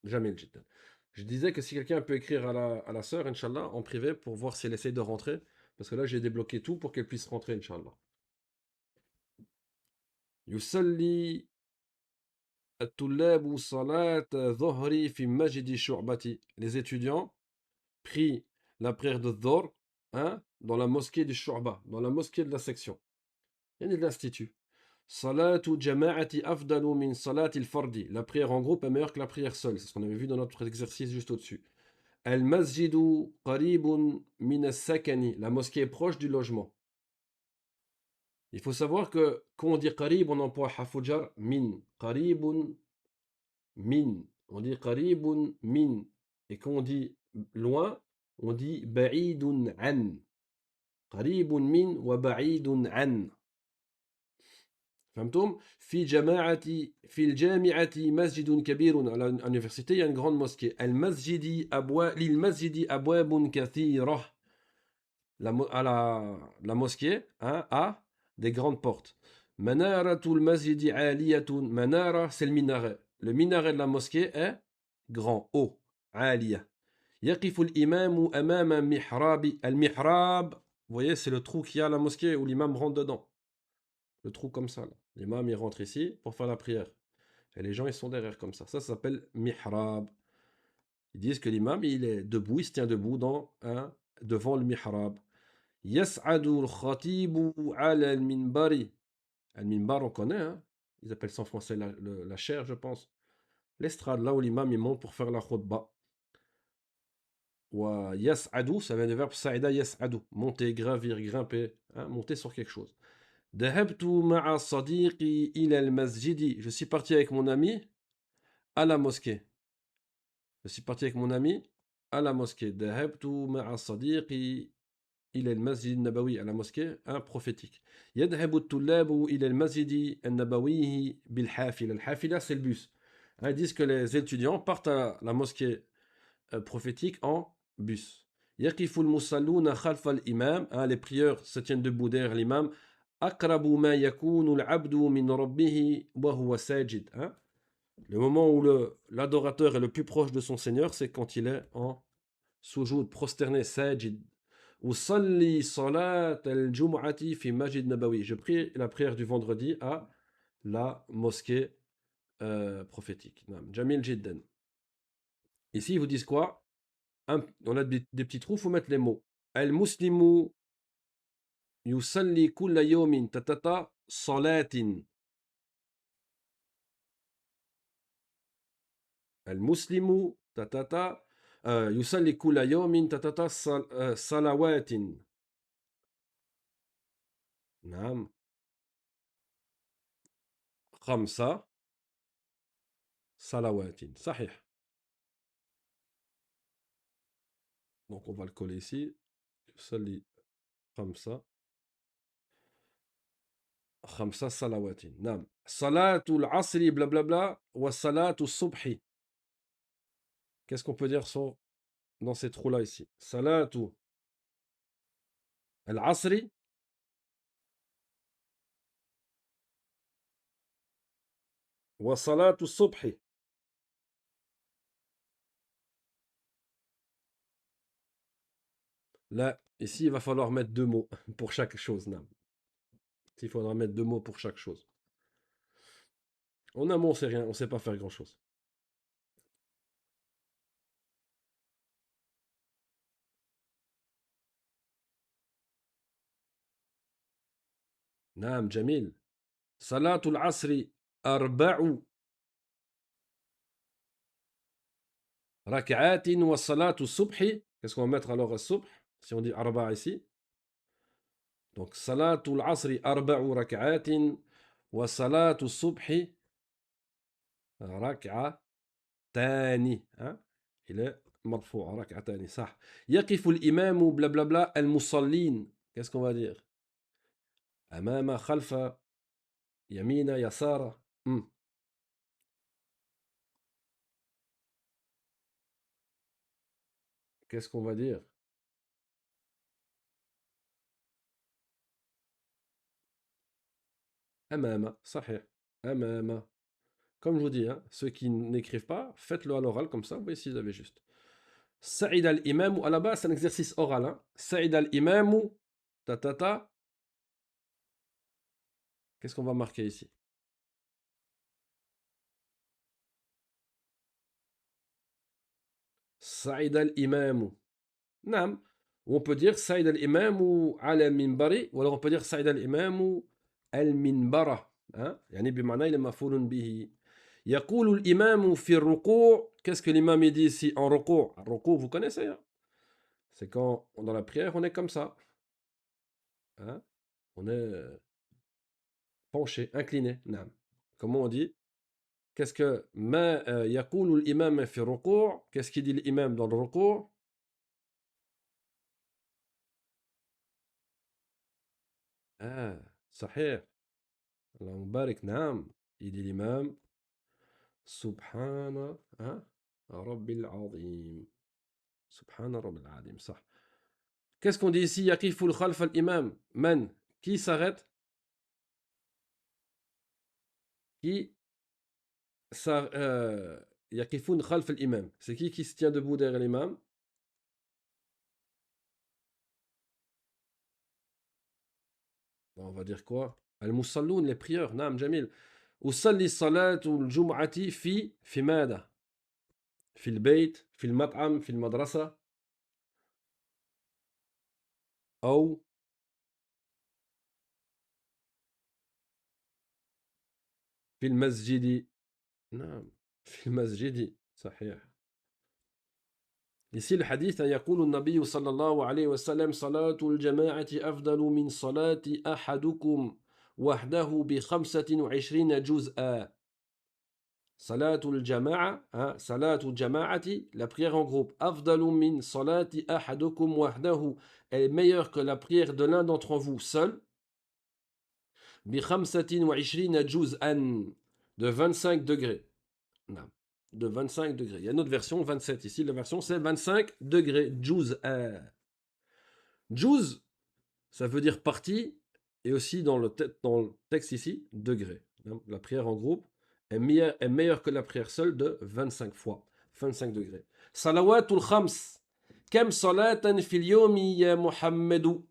Jamil jiddan. Je disais que si quelqu'un peut écrire à la sœur, Inch'Allah, en privé, pour voir si elle essaye de rentrer, parce que là j'ai débloqué tout pour qu'elle puisse rentrer, Inch'Allah. Yusalli at-tullabu salat dhuhri fi masjidi shu'bati. Les étudiants prient la prière de Dhuhr, hein, dans la mosquée du Shu'ba, dans la mosquée de la section. Il y a de l'institut. Salatu jama'ati afdalu min salati al-fardi. La prière en groupe est meilleure que la prière seule. C'est ce qu'on avait vu dans notre exercice juste au-dessus. Al-masjidu qaribun min as-sakani. La mosquée est proche du logement. Il faut savoir que quand on dit qarib, on emploie hafujar min. Qaribun min. On dit qaribun min. Et quand on dit loin, on dit ba'idun an. Qaribun min wa ba'idun an. فهمتم؟ في جماعة في الجامعة مسجد كبير à l'université il y a une grande mosquée للمسجد أبواب كثيرة la mosquée hein, a des grandes portes منارة المسجد عالية منارة c'est le minaret de la mosquée est grand haut عالية يقف الإمام أمام محراب المحراب vous voyez c'est le trou qu'il y a à la mosquée où l'imam rentre dedans le trou comme ça là. L'imam, il rentre ici pour faire la prière. Et les gens, ils sont derrière comme ça. Ça s'appelle mihrab. Ils disent que l'imam, il est debout, il se tient debout devant le mihrab. Yas'adu al-khatibu ala al-minbari. Al-minbar, on connaît, hein. Ils appellent ça en français la chaire, je pense. L'estrade, là où l'imam, il monte pour faire la khutbah. Wa yas'adu, ça vient du verbe sa'ida yas'adu. Monter, gravir, grimper, hein, monter sur quelque chose. ذهبت مع صديقي إلى المسجد. Je suis parti avec mon ami à la mosquée. Je suis parti avec mon ami à la mosquée. ذهبت مع صديقي إلى المسجد النبوي à la mosquée, un prophétique. يذهب الطلاب إلى المسجد النبوي بالحافلة. الحافلة, c'est le bus. Ils disent que les étudiants partent à la mosquée prophétique en bus. يقف المصلون خلف الإمام. Les prieurs se tiennent debout derrière l'imam. أقرب ما يكون العبد من ربه وهو ساجد. Le moment où l'adorateur est le plus proche de son Seigneur, c'est quand il est en soujoud, prosterné, sajid. Usalli salat al-jum'ati fi masjid nabawi. Je prie la prière du vendredi à la mosquée prophétique. Jamil Jiddan. Ici, ils vous disent quoi? On a des petits trous, il faut mettre les mots. Al-muslimu yusalli kulla yawmin tatata salatin. المسلم تتتا يصلي كل يوم تتتا صلوات. نعم. 5 صلوات صحيح. Donc on va le coller ici. Salli khamsa. Khamsa salawatin. Nam. Salatul asri blablabla wa salatul subhi. Qu'est-ce qu'on peut dire dans ces trous-là ici? Salatu al-asri wa salatu subhi. Là, ici, il va falloir mettre deux mots pour chaque chose. Nam. Il faudra mettre deux mots pour chaque chose. En un mot, on sait rien, on sait pas faire grand-chose. Nam, Jamil. Salatul asri arba'u rak'atin wa salatu subhi. Qu'est-ce qu'on va mettre alors à subh? Si on dit arba' ici. Donc, salatul asri arba'u rak'atin wa salatu subhi rak'atani. Hein? Il est marfou' rak'atani. صح. يقف الإمام blablabla المصلين. Qu'est-ce qu'on va dire? أمام خلف يمين يسار. Qu'est-ce qu'on va dire? Amama, sahih. Amama. Comme je vous dis, hein, ceux qui n'écrivent pas, faites-le à l'oral comme ça, vous voyez si vous avez juste. Sa'id al-imamu, à la base, c'est un exercice oral. Hein. Sa'id al-imamu, ta ta ta. Qu'est-ce qu'on va marquer ici? Sa'id al-imamu. Nam. Ou on peut dire Sa'id al-imamu ala minbari, ou alors on peut dire Sa'id al-imamu al-minbara. Hein? يعني بمعنى il est مفعول به. يقول الإمام في الركوع. Qu'est-ce que l'imam dit ici en ruku'? Ruku', vous connaissez, hein? C'est quand, dans la prière, on est comme ça. Hein? On est penché, incliné. Naam. Comment on dit? Qu'est-ce que ma يقول الإمام في الركوع? Qu'est-ce qu'il dit l'imam dans le ruku'? Ah, صحيح. اللهم بارك. نعم. Il dit l'imam سبحان رب العظيم. سبحان رب العظيم. صح. Qu'est-ce qu'on dit ici? يقف خلف الإمام. Man. Qui s'arrête? Qui يقفون خلف الإمام. C'est qui se tient debout derrière l'imam? On va dire quoi? المصلون, les prieurs. نعم جميل. أصلي الصلاة الجمعة في ماذا؟ في البيت، في المطعم، في المدرسة، أو في المسجد. نعم في المسجد. صحيح. Ici le hadith يقول النبي صلى الله عليه وسلم صلاة الجماعة أفضل من صلاة أحدكم وحده ب25 جزءا. Salatul jama'a, hein, salatul jama'ati, la prière en groupe. Afdalu min salati ahadukum wahdahu, elle est meilleure que la prière de l'un d'entre vous seul. Bi khamsatin wa ishrina juz'an, de 25 degrés. Non, de 25 degrés. Il y a une autre version, 27. Ici, la version, c'est 25 degrés. Juz'an. Juz, ça veut dire partie, et aussi dans le texte ici, degré. La prière en groupe est meilleure que la prière seule de 25 fois, 25 degrés. Salawatul khams. Kam salatan fil yomi ya Muhammadou.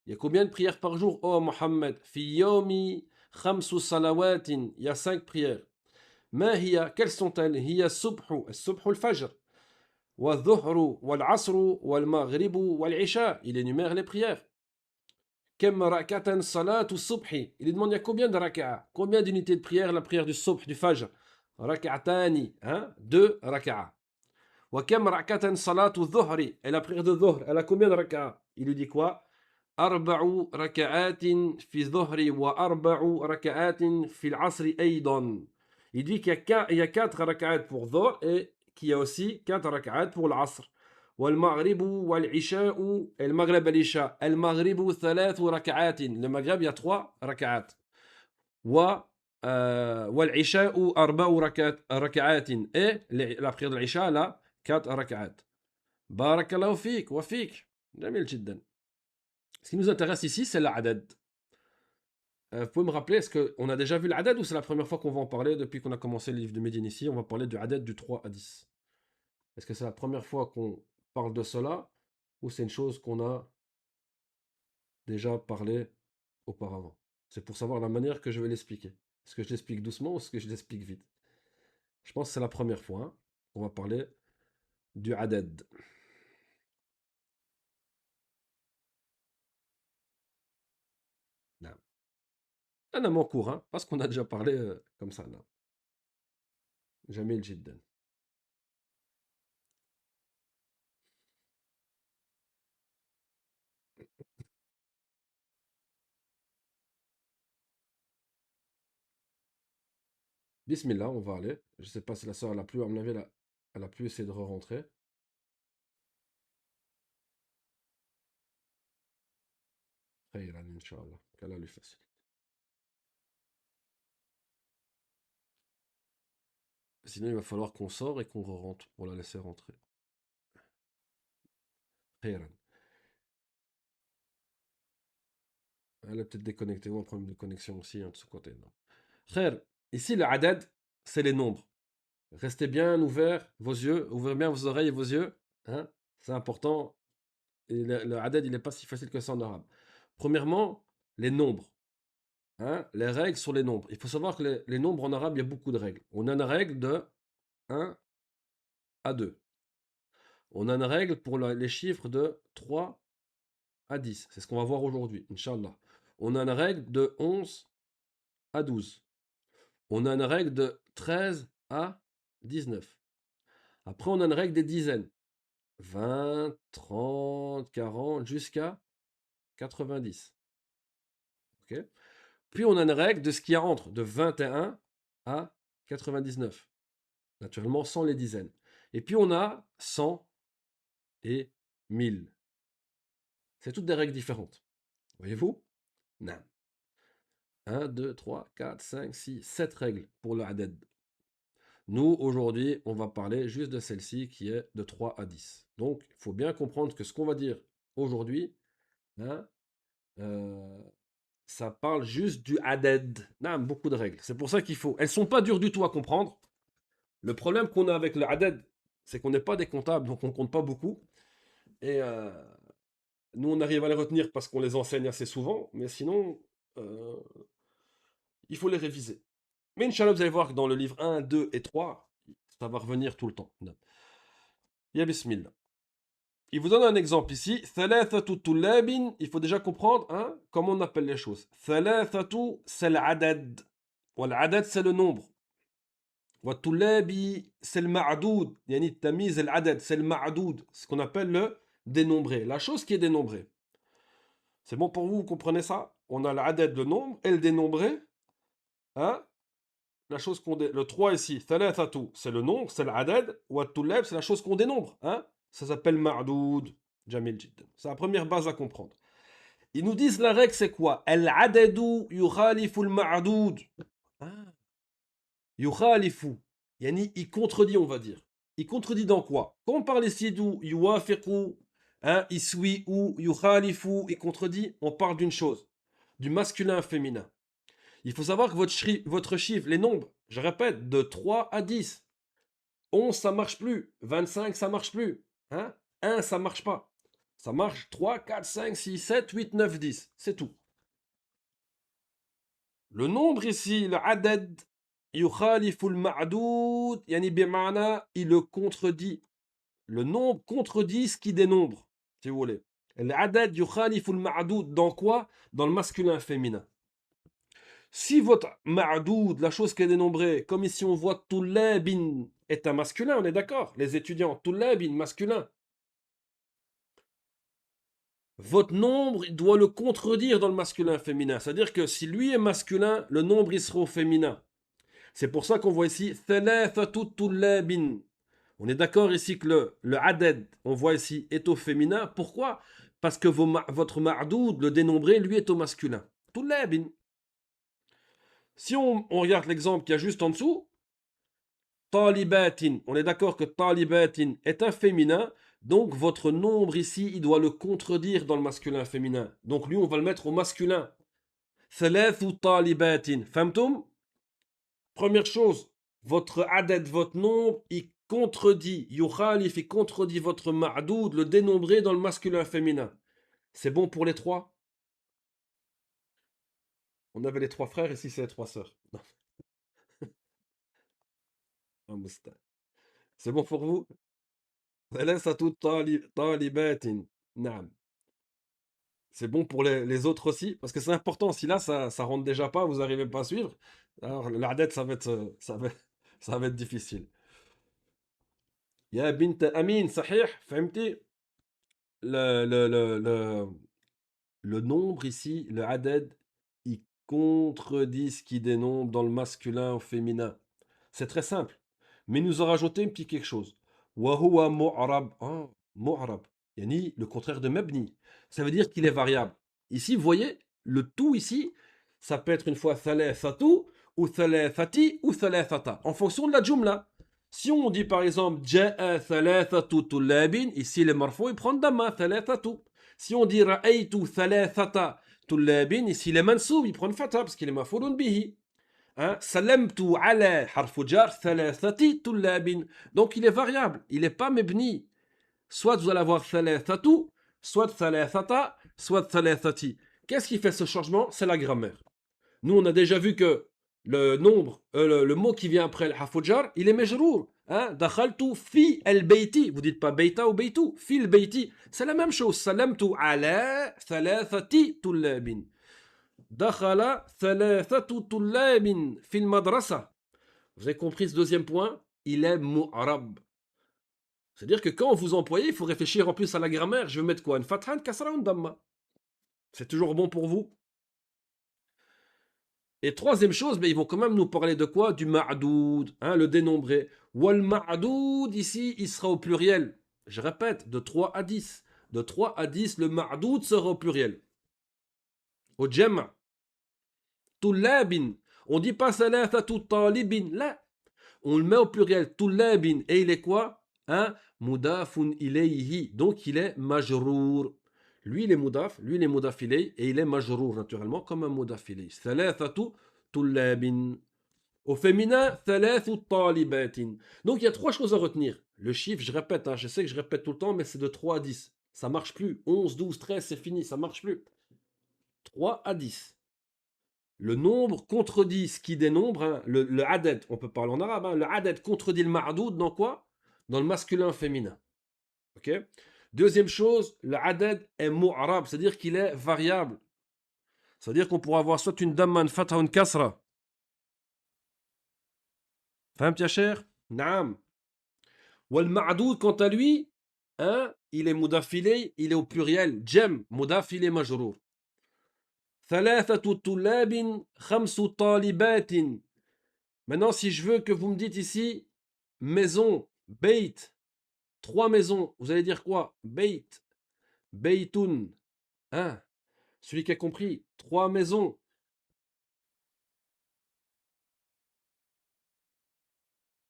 Il y a combien de prières par jour, oh Muhammad? Fi yomi khamsu salawatin. Il y a 5 prières. Ma hiya, quelles sont-elles? Hiya subhu, subhu al-fajr. Wa dhuhru, wal asru, wal maghribu, wal isha. Il énumère les prières. Kem rakatan salatu subhi. Il demande il y a combien de raka'a? Combien d'unités de prière la prière du subh, du fajr? Raka'atani, hein? 2 raka'a. Wa kem rakatan salatu dhuhri. Et la prière de dhuhr, elle a combien de raka'a? Il lui dit quoi? Arba'u raka'atin fi dhuhri wa arba'u raka'atin fi al-asri aydan. Il dit qu'il y a 4 raka'at pour dhuhr et qu'il y a aussi 4 raka'at pour l'asr. والمغرب والعشاء المغرب العشاء المغرب 3 ركعات le Maghreb il y a 3 ركعات و والعشاء 4 ركعات et la prière de l'Isha là 4 ركعات بارك الله فيك وفيك جميل جدا. Ce qui nous intéresse ici c'est l'adad. Vous pouvez me rappeler, est-ce qu'on a déjà vu l'adad ou c'est la première fois qu'on va en parler depuis qu'on a commencé le livre de Médine ici? On va parler du adad du 3 à 10. Est-ce que c'est la première fois qu'on parle de cela ou c'est une chose qu'on a déjà parlé auparavant? C'est pour savoir la manière que je vais l'expliquer. Est-ce que je l'explique doucement ou est-ce que je l'explique vite? Je pense que c'est la première fois hein, qu'on va parler du adad. Non. أنا mon cours, hein, parce qu'on a déjà parlé comme ça. Non. Jamil jiddan. Bismillah, on va aller. Je sais pas si la soeur elle a plus, à mon avis, elle a plus essayé de re-rentrer. Khayran, Inch'Allah. Qu'Allah lui facilite. Sinon, il va falloir qu'on sort et qu'on re-rentre pour la laisser rentrer. Khayran. Elle est peut-être déconnectée ou un problème de connexion aussi hein, de ce côté. Non. Khayr, ici le adad, c'est les nombres. Restez bien ouverts vos yeux, ouvrez bien vos oreilles et vos yeux. Hein, c'est important. Et le adad, il n'est pas si facile que ça en arabe. Premièrement, les nombres. Hein, les règles sur les nombres. Il faut savoir que les nombres en arabe, il y a beaucoup de règles. On a une règle de 1 à 2. On a une règle pour les chiffres de 3 à 10. C'est ce qu'on va voir aujourd'hui, Inch'Allah. On a une règle de 11 à 12. On a une règle de 13 à 19. Après, on a une règle des dizaines. 20, 30, 40, jusqu'à 90. Okay. Puis, on a une règle de ce qu'il y a entre, de 21 à 99. Naturellement, sans les dizaines. Et puis, on a 100 et 1000. C'est toutes des règles différentes. Voyez-vous? Non. 1, 2, 3, 4, 5, 6, 7 règles pour le adad. Nous, aujourd'hui, on va parler juste de celle-ci qui est de 3 à 10. Donc, il faut bien comprendre que ce qu'on va dire aujourd'hui, hein, ça parle juste du adad. Non, beaucoup de règles. C'est pour ça qu'il faut. Elles sont pas dures du tout à comprendre. Le problème qu'on a avec le adad, c'est qu'on n'est pas des comptables, donc on compte pas beaucoup. Et nous, on arrive à les retenir parce qu'on les enseigne assez souvent, mais sinon, il faut les réviser. Mais Inch'Allah, vous allez voir que dans le livre 1, 2 et 3, ça va revenir tout le temps. Ya Bismillah. Il vous donne un exemple ici. Thalathatu tullabin. Il faut déjà comprendre hein, comment on appelle les choses. Thalathatu, c'est l'adad. L'adad, c'est le nombre. Wa tullabi, c'est le ma'adoud. Yani tamiz l'adad, c'est le ma'adoud. Ce qu'on appelle le dénombré. La chose qui est dénombrée. C'est bon pour vous, vous comprenez ça? On a l'adad, le nombre, et le dénombré. Hein? La chose qu'on le 3 ici, thalathatu, c'est le nombre, c'est l'adad. Wa tullab, c'est la chose qu'on dénombre. Hein? Ça s'appelle ma'doud. Jamil jiddan. C'est la première base à comprendre. Ils nous disent la règle, c'est quoi? Al-adadu yukhalifu al-ma'doud. Yukhalifu. Yani, il contredit, on va dire. Il contredit dans quoi? Quand on parle ici d'où yuwafiqu, hein, iswi ou yukhalifu, il contredit, on parle d'une chose. Du masculin féminin. Il faut savoir que votre chiffre, les nombres, je répète, de 3 à 10. 11, ça marche plus. 25, ça marche plus. Hein? 1, ça marche pas. Ça marche 3, 4, 5, 6, 7, 8, 9, 10. C'est tout. Le nombre ici, le adad, yukhalifu al-ma'doud, yani bima'na, il le contredit. Le nombre contredit ce qui dénombre, si vous voulez. L'adad yukhalifu al-ma'doud, dans quoi? Dans le masculin féminin. Si votre ma'doud, la chose qui est dénombrée, comme ici on voit tullabin, est un masculin, on est d'accord? Les étudiants, tullabin, masculin. Votre nombre il doit le contredire dans le masculin féminin. C'est-à-dire que si lui est masculin, le nombre il sera au féminin. C'est pour ça qu'on voit ici thalathatu tullabin. On est d'accord ici que le aded, on voit ici, est au féminin. Pourquoi? Parce que votre ma'doud, le dénombré, lui, est au masculin. Tullabin. Si on regarde l'exemple qu'il y a juste en dessous, talibatin, on est d'accord que talibatin est un féminin, donc votre nombre ici, il doit le contredire dans le masculin féminin. Donc lui, on va le mettre au masculin. Thalathu talibatin. Famtum? Première chose, votre adad, votre nombre, il contredit, yukhalif, il contredit votre ma'doud, le dénombré dans le masculin féminin. C'est bon pour les trois? On avait les trois frères, ici c'est les trois sœurs. C'est bon pour vous? Thalathatu talibatin. Naam. C'est bon pour les autres aussi? Parce que c'est important, si là ça rentre déjà pas, vous n'arrivez pas à suivre, alors l'adad ça va être difficile. Ya bint Amin, sahih, fahmti? Le, le, le, le, le nombre ici, le adad, il contredit ce qui dénombre dans le masculin au féminin. C'est très simple. Mais il nous a rajouté un petit quelque chose. Wa huwa mu'rab. Ah, mu'rab. Yani le contraire de mabni. Ça veut dire qu'il est variable. Ici, vous voyez, le tout ici, ça peut être une fois thalathatu, ou thalathati, ou thalathata, en fonction de la jumla. Si on dit par exemple ja'a thalathatu tullabin, ici le marfou, il prend damma, thalathatu. Si on dit ra'aytu thalathata tullabin, ici le mansoub, il prend fata, parce qu'il est mafouloun bihi. Hein? Salamtu ala harfu jar thalathati tullabin. Donc il est variable, il n'est pas mebni. Soit vous allez avoir thalathatu, soit thalathata, soit thalathati. Qu'est-ce qui fait ce changement? C'est la grammaire. Nous, on a déjà vu que le nombre, le mot qui vient après le harfu jar, il est majrour. Hein? Dakhaltu fi al-bayti. Vous dites pas beita ou beitu. Fi al-bayti. C'est la même chose. Salamtu ala thalathati tullabin. دخل ثلاثة طلاب في المدرسة. Vous avez compris ce deuxième point? Il est mu'rab. C'est-à-dire que quand vous employez, il faut réfléchir en plus à la grammaire. Je vais mettre quoi? Une fatha, une kasra ou une damma? C'est toujours bon pour vous? Et troisième chose, mais ils vont quand même nous parler de quoi? Du ma'doud, hein, le dénombré. Wal ma'doud, ici, il sera au pluriel. Je répète, de 3 à 10. De 3 à 10, le ma'doud sera au pluriel. Au jam'. Tullabin. On dit pas thalathatu talibin. Là, on le met au pluriel. Tullabin. Et il est quoi? Hein? Mudafun ilayhi. Donc il est majrour. Lui, il est mudaf. Lui, il est mudaf ilayhi. Et il est majrour, naturellement, comme un mudaf ilayhi. Thalathatu tullabin. Au féminin, thalathu talibatin. Donc il y a trois choses à retenir. Le chiffre, je répète, hein, je sais que je répète tout le temps, mais c'est de 3 à 10. Ça marche plus. 11, 12, 13, c'est fini, ça marche plus. 3 à 10. Le nombre contredit ce qui dénombre, hein, le adad, on peut parler en arabe, hein, le adad contredit le ma'doud dans quoi? Dans le masculin féminin. Ok. Deuxième chose, le adad est mu'arab, c'est-à-dire qu'il est variable. C'est-à-dire qu'on pourra avoir soit une damma, une fatha ou une kasra. Fahmt ya cher? Naam. Wal ma'doud, quant à lui, hein, il est mudafilé, il est au pluriel. Jem, mudafilé majrour. ثلاثة طلاب خمس طالبات. Maintenant, si je veux que vous me dites ici, maison, beit, trois maisons, vous allez dire quoi? Beit, beitun, hein? Celui qui a compris, trois maisons.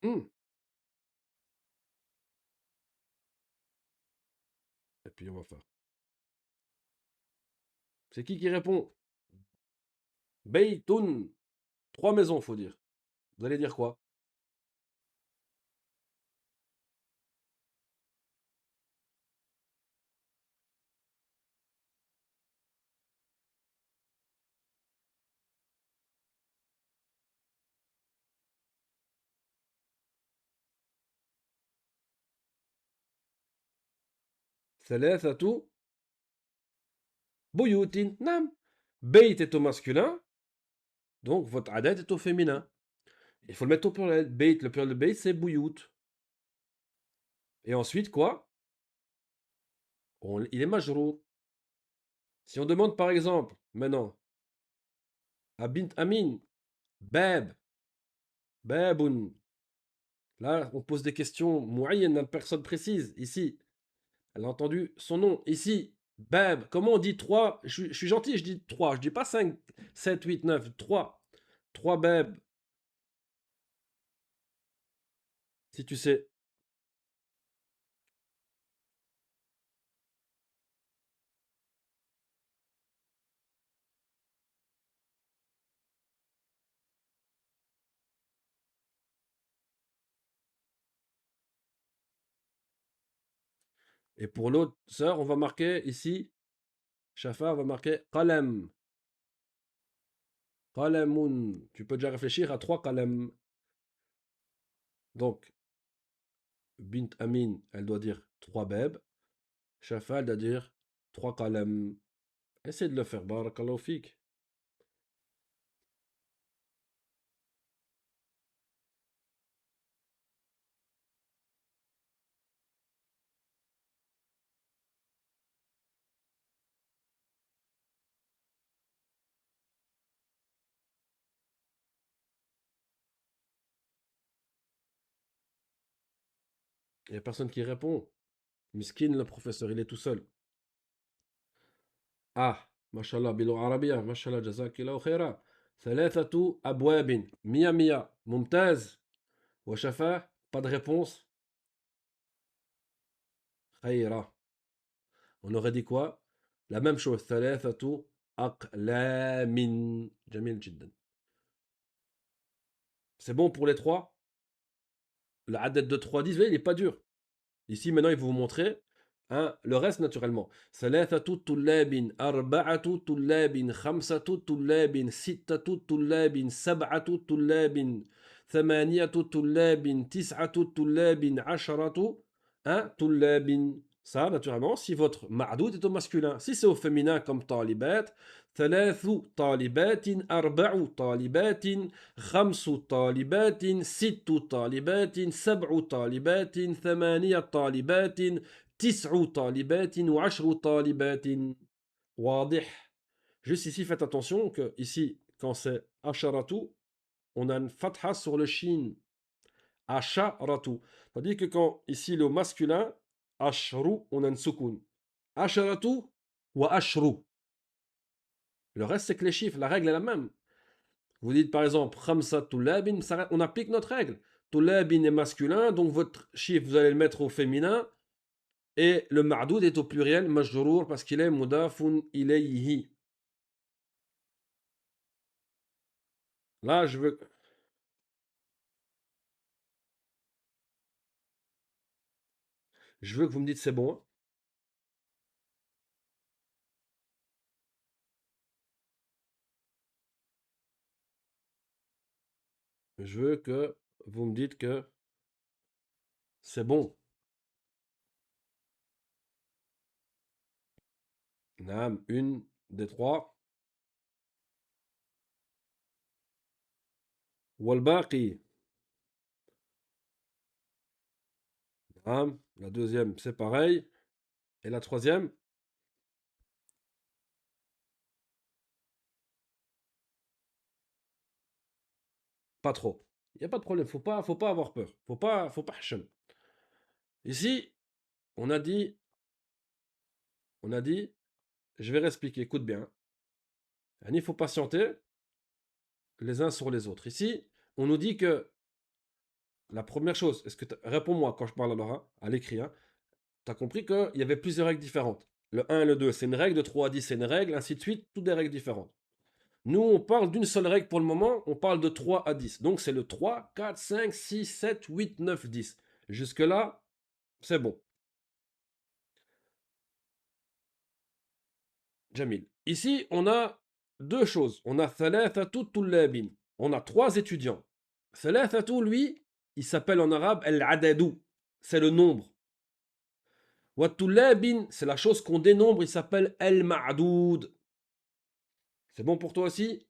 Hmm. Et puis on va faire. C'est qui répond? Beitun, trois maisons, faut dire. Vous allez dire quoi? ثلاثة buyutin, nam. Beit est au masculin, donc votre adet est au féminin. Il faut le mettre au pluriel. Beit, le pluriel de beit, c'est buyut. Et ensuite, quoi? Il est majrour. Si on demande par exemple, maintenant, à bint amin, bab, babun, Là, on pose des questions moyennes à une personne précise. Ici, elle a entendu son nom. Ici, Bab. Comment on dit 3? Je suis gentil, je dis 3. Je dis pas 5, 7, 8, 9. 3. 3 Bab. Si tu sais. Et pour l'autre sœur, on va marquer ici, Shafa, on va marquer Qalem. Qalemun. Tu peux déjà réfléchir à 3 Qalem. Donc, Bint Amin, elle doit dire 3 Bab. Shafa, elle doit dire 3 Qalem. Essaye de le faire, barakallahu fik. Il n'y a personne qui répond. Miskin, le professeur, il est tout seul. Ah, mashallah, bilo arabia, mashallah, jazakillahu khaira. ثلاثة أبواب. Mia mia. Mumtaz. Washafa, pas de réponse. Khaira. On aurait dit quoi? La même chose. ثلاثة أقلام. Jamil jiddan. C'est bon pour les trois? Le adad de 3 10, vous voyez, il n'est pas dur. Ici, maintenant, il va vous montrer hein, le reste naturellement. ثلاثة طلاب أربعة طلاب خمسة طلاب ستة طلاب سبعة طلاب ثمانية طلاب تسعة طلاب عشرة hein, طلاب. Ça, naturellement, si votre ma'doud est au masculin. Si c'est au féminin comme talibat, ثلاث طالبات أربع طالبات خمس طالبات ست طالبات سبع طالبات ثمانية طالبات تسع طالبات وعشر طالبات. واضح. Juste ici, faites attention que ici, quand c'est asharatu, on a une fatha sur le shin. Asharatu. Tandis que quand ici le masculin, ashru, on a une sukun. Asharatu ou ashru. Le reste, c'est que les chiffres, la règle est la même. Vous dites par exemple, khamsa tulabin, on applique notre règle. Tulabin est masculin, donc votre chiffre, vous allez le mettre au féminin. Et le ma'doud est au pluriel, majrour, parce qu'il est mudafun ilayhi. Là, je veux que vous me dites c'est bon. Hein. Je veux que vous me dites que c'est bon. Naam, une des trois. Walbaqi. Naam, la deuxième, c'est pareil. Et la troisième, pas trop. Il n'y a pas de problème, faut pas avoir peur. Faut pas hachem. Ici, on a dit, on a dit, je vais réexpliquer, écoute bien. Il faut patienter les uns sur les autres. Ici, on nous dit que la première chose, réponds-moi quand je parle alors, hein, à l'écrit, hein, tu as compris qu'il y avait plusieurs règles différentes. Le 1 et le 2, c'est une règle, de 3 à 10, c'est une règle, ainsi de suite, toutes des règles différentes. Nous, on parle d'une seule règle pour le moment, on parle de 3 à 10. Donc c'est le 3, 4, 5, 6, 7, 8, 9, 10. Jusque-là, c'est bon. Jamil. Ici, on a deux choses. On a thalathatu tullabin. On a trois étudiants. Thalathatu, lui, il s'appelle en arabe al-adadou. C'est le nombre. Wa tullabin, c'est la chose qu'on dénombre, il s'appelle al-ma'doud. C'est bon pour toi aussi?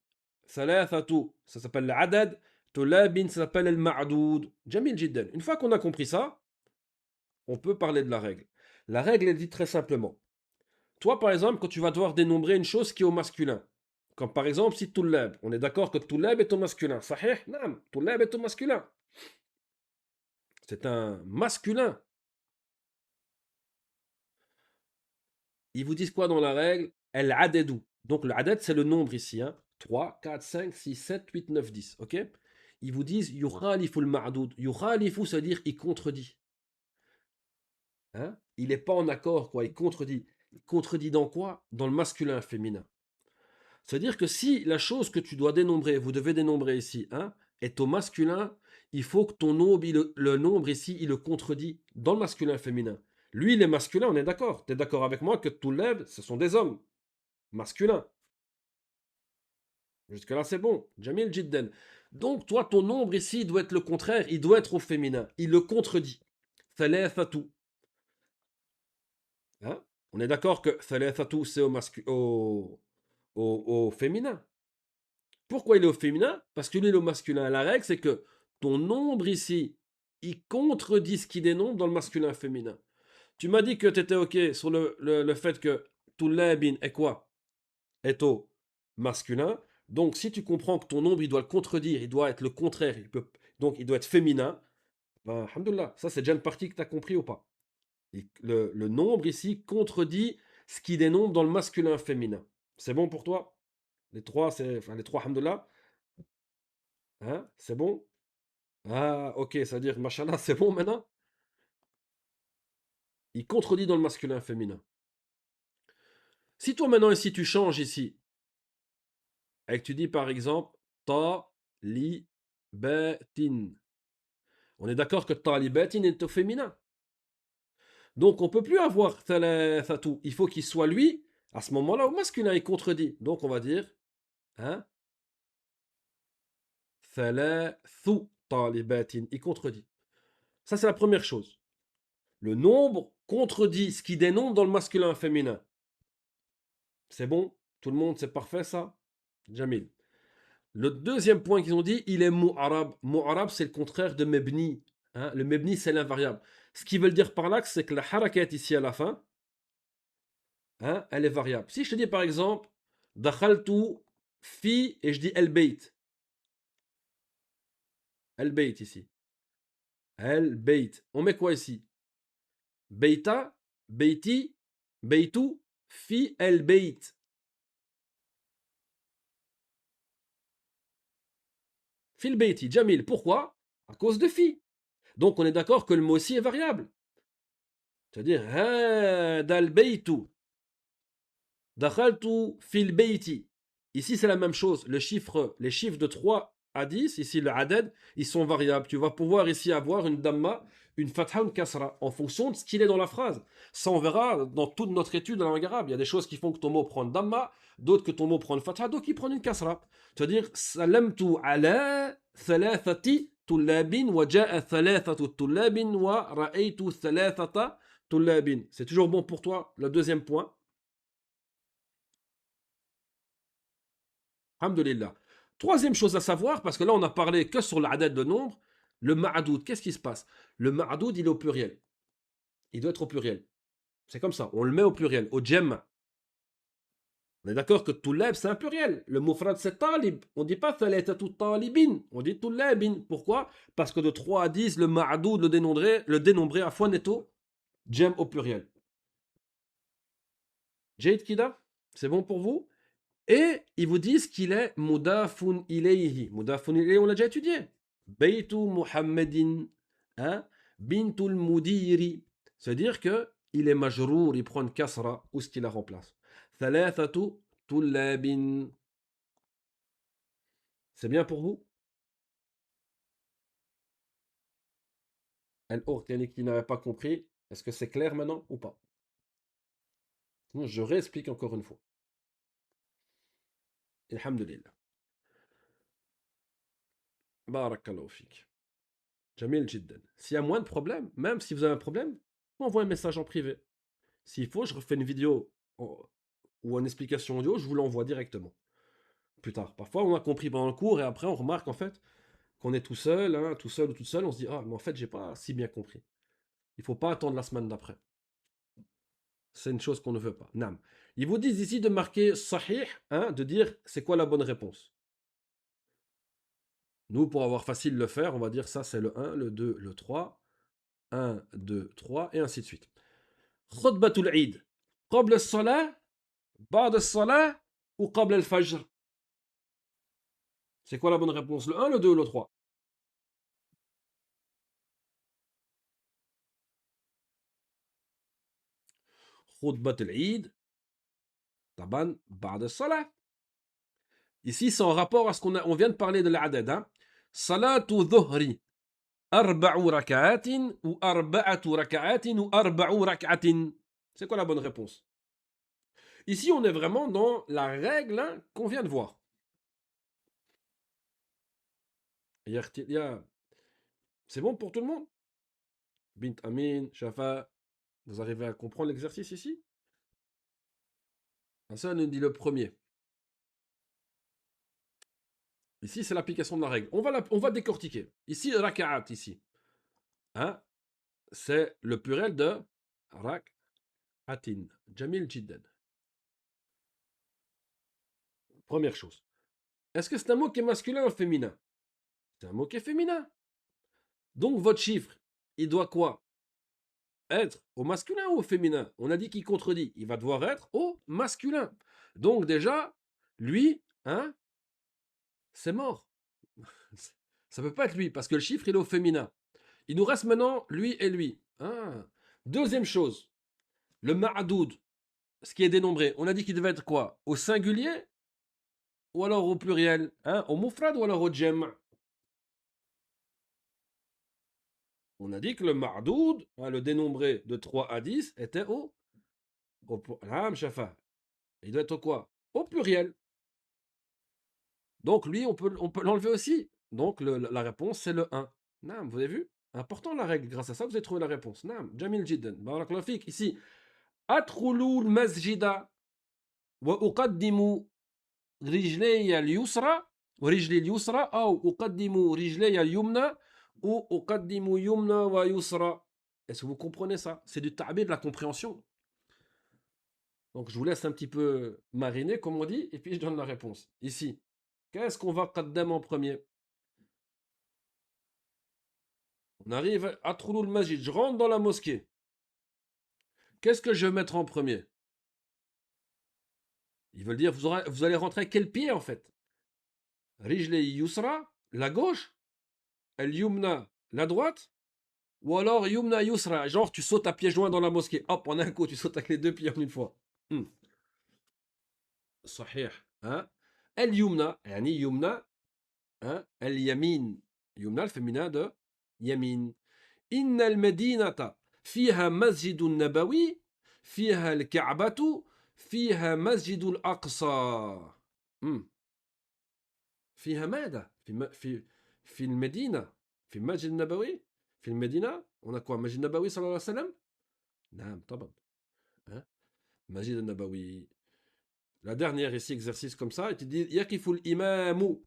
Thalathatu, ça s'appelle l'adad. Tullabin, ça s'appelle al-ma'doud. Jamil jiddan. Une fois qu'on a compris ça, on peut parler de la règle. La règle est dit très simplement. Toi, par exemple, quand tu vas devoir dénombrer une chose qui est au masculin, comme par exemple si Tullab, on est d'accord que Tullab est au masculin. Sahih? Naam, Tullab est au masculin. C'est un masculin. Ils vous disent quoi dans la règle? El adedou. Donc le aded, c'est le nombre ici. Hein. 3, 4, 5, 6, 7, 8, 9, 10. Ok? Ils vous disent yukhalifu le ma'doud. Yukhalifu, ça veut dire il contredit. Hein? Il n'est pas en accord, quoi. Il contredit. Il contredit dans quoi? Dans le masculin féminin. C'est-à-dire que si la chose que tu dois dénombrer, vous devez dénombrer ici, hein, est au masculin, il faut que ton nombre, le nombre ici, il le contredit dans le masculin féminin. Lui, il est masculin, on est d'accord. Tu es d'accord avec moi que tout le ce sont des hommes masculins. Jusque-là, c'est bon. Jamil Jidden. Donc, toi, ton nombre ici doit être le contraire. Il doit être au féminin. Il le contredit. Thalathatou. Hein? On est d'accord que thalathatou, c'est au féminin. Pourquoi il est au féminin? Parce que lui, il est au masculin. La règle, c'est que ton nombre ici, il contredit ce qu'il dénombre dans le masculin féminin. Tu m'as dit que tu étais OK sur le fait que tout l'abin est quoi? Est au masculin. Donc, si tu comprends que ton nombre, il doit le contredire, il doit être le contraire, donc il doit être féminin, ben, alhamdoulilah, ça c'est déjà une partie que tu as compris ou pas. Le nombre ici contredit ce qui dénombre dans le masculin féminin. C'est bon pour toi? Les trois, les trois, alhamdoulilah. Hein? C'est bon? Ah, ok, ça veut dire, machallah, c'est bon maintenant? Il contredit dans le masculin féminin. Si toi maintenant ici tu changes ici, et que tu dis par exemple ta li batin, on est d'accord que ta li batin est au féminin. Donc on peut plus avoir thalathatou. Il faut qu'il soit lui, à ce moment-là, au masculin, il contredit. Donc on va dire, hein, thalathu talibatin, il contredit. Ça c'est la première chose. Le nombre contredit ce qui dénombre dans le masculin féminin. C'est bon? Tout le monde, c'est parfait ça? Jamil. Le deuxième point qu'ils ont dit, il est mu'arab. Mu'arab, c'est le contraire de mebni. Hein? Le mebni, c'est l'invariable. Ce qu'ils veulent dire par là, c'est que la harakat ici à la fin, hein, elle est variable. Si je te dis par exemple, dakhaltu fi, et je dis el beit. El beit ici. El beit. On met quoi ici? Beita, beiti, beitu, fi el beit. Fil beiti, Jamil. Pourquoi? À cause de fi. Donc on est d'accord que le mot aussi est variable. C'est-à-dire, هذا البيت دخلت في البيت. Ici, c'est la même chose. Les chiffres de 3 à 10, ici le adad, ils sont variables. Tu vas pouvoir ici avoir une damma, une fatha, une kasra, en fonction de ce qu'il est dans la phrase. Ça, on verra dans toute notre étude de la langue arabe. Il y a des choses qui font que ton mot prend une damma, d'autres que ton mot prend une fatha, d'autres qui prennent une kasra. C'est-à-dire, salamtu ala thalathati tullabin wa ja'a thalathatu tullabin wa ra'aytu thalathata tullabin. C'est toujours bon pour toi, le deuxième point. Alhamdulillah. Troisième chose à savoir, parce que là on a parlé que sur l'adad de nombre, le ma'adoud, qu'est-ce qui se passe? Le ma'adoud, il est au pluriel. Il doit être au pluriel. C'est comme ça, on le met au pluriel, au djem. On est d'accord que tullab, c'est un pluriel. Le mufrad, c'est talib. On ne dit pas thalatatu talibin, on dit tullabin. Pourquoi? Parce que de 3 à 10, le ma'adoud, le dénombré à fois est au djem au pluriel. Jade Kida, c'est bon pour vous? Et ils vous disent qu'il est mudafun ilayhi. Mudafun ilayhi, on l'a déjà étudié. Baytu Muhammadin, hein? Bintul Mudiri. C'est-à-dire que il est majrour, il prend une kasra, où est-ce qu'il la remplace? Thalathatu tullabin. C'est bien pour vous? El-Ort, Yannick, qui n'avait pas compris. Est-ce que c'est clair maintenant ou pas? Sinon, je réexplique encore une fois. Alhamdulillah. Barakallahu fik. Jamil Jidden. S'il y a moins de problèmes, même si vous avez un problème, m'envoie un message en privé. S'il faut, je refais une vidéo ou une explication audio, je vous l'envoie directement. Plus tard. Parfois, on a compris pendant le cours et après, on remarque en fait qu'on est tout seul, hein, tout seul ou toute seule. On se dit, ah, mais en fait, j'ai pas si bien compris. Il faut pas attendre la semaine d'après. C'est une chose qu'on ne veut pas. Nam. Ils vous disent ici de marquer sahih, hein, de dire c'est quoi la bonne réponse. Nous, pour avoir facile de le faire, on va dire ça c'est le 1, le 2, le 3. 1, 2, 3, et ainsi de suite. Khutbatul Eid. قبل الصلاة, بعد الصلاة, ou قبل الفجر. C'est quoi la bonne réponse? Le 1, le 2 ou le 3? Khutbatul Eid, taban, بعد الصلاة. Ici, c'est en rapport à ce qu'on vient de parler de l'adad. Hein? Salatu dhuhri. Arba'u raka'atin ou arba'atu raka'atin ou arba'u raka'atin. C'est quoi la bonne réponse? Ici, on est vraiment dans la règle hein, qu'on vient de voir. C'est bon pour tout le monde? Bint Amin, Shafa, vous arrivez à comprendre l'exercice ici? Ça nous dit le premier. Ici, c'est l'application de la règle. On va décortiquer. Ici, raka'at, ici. Hein? C'est le pluriel de rak'atin. Jamil jiddan. Première chose. Est-ce que c'est un mot qui est masculin ou féminin? C'est un mot qui est féminin. Donc, votre chiffre, il doit quoi? Être au masculin ou au féminin? On a dit qu'il contredit. Il va devoir être au masculin. Donc, déjà, lui, hein, c'est mort. Ça ne peut pas être lui, parce que le chiffre, il est au féminin. Il nous reste maintenant lui et lui. Ah. Deuxième chose, le ma'adoud, ce qui est dénombré. On a dit qu'il devait être quoi? Au singulier ou alors au pluriel? Hein? Au mufrad ou alors au djem? On a dit que le ma'adoud, hein, le dénombré de 3 à 10, était il doit être au quoi? Au pluriel. Donc lui, on peut l'enlever aussi. Donc la réponse, c'est le 1. Naam, vous avez vu? Important la règle. Grâce à ça, vous avez trouvé la réponse. Naam, Jamil Jiddan. Barakallahu fik. Ici, adkhulu al-masjida wa uqaddimu رجلي اليسرى ورجلي اليسرى أو أقدم رجلي اليمنى ou أقدم يمنى ويسرى. Est-ce que vous comprenez ça? C'est du ta'bir, de la compréhension. Donc je vous laisse un petit peu mariner, comme on dit, et puis je donne la réponse. Ici, qu'est-ce qu'on va qaddam en premier? On arrive à Trouloul Majid, je rentre dans la mosquée. Qu'est-ce que je vais mettre en premier? Ils veulent dire, vous allez rentrer à quel pied en fait? Rijli yusra, la gauche, el yumna, la droite, ou alors yumna yusra, genre tu sautes à pieds joints dans la mosquée. Hop, en un coup, tu sautes avec les deux pieds en une fois. صحيح. Hein? El yumna, yani yumna, hein? El yamin. Yumna, le féminin de yamin. إن المدينة فيها مسجد النبوي فيها الكعبة فيها مسجد الأقصى. فيها ماذا؟ في المدينة في المسجد النبوي في المدينة on a quoi? مسجد النبوي صلى الله عليه وسلم؟ نعم طبعا. مسجد النبوي. La dernière ici exercice comme ça, il te dit يقف الإمام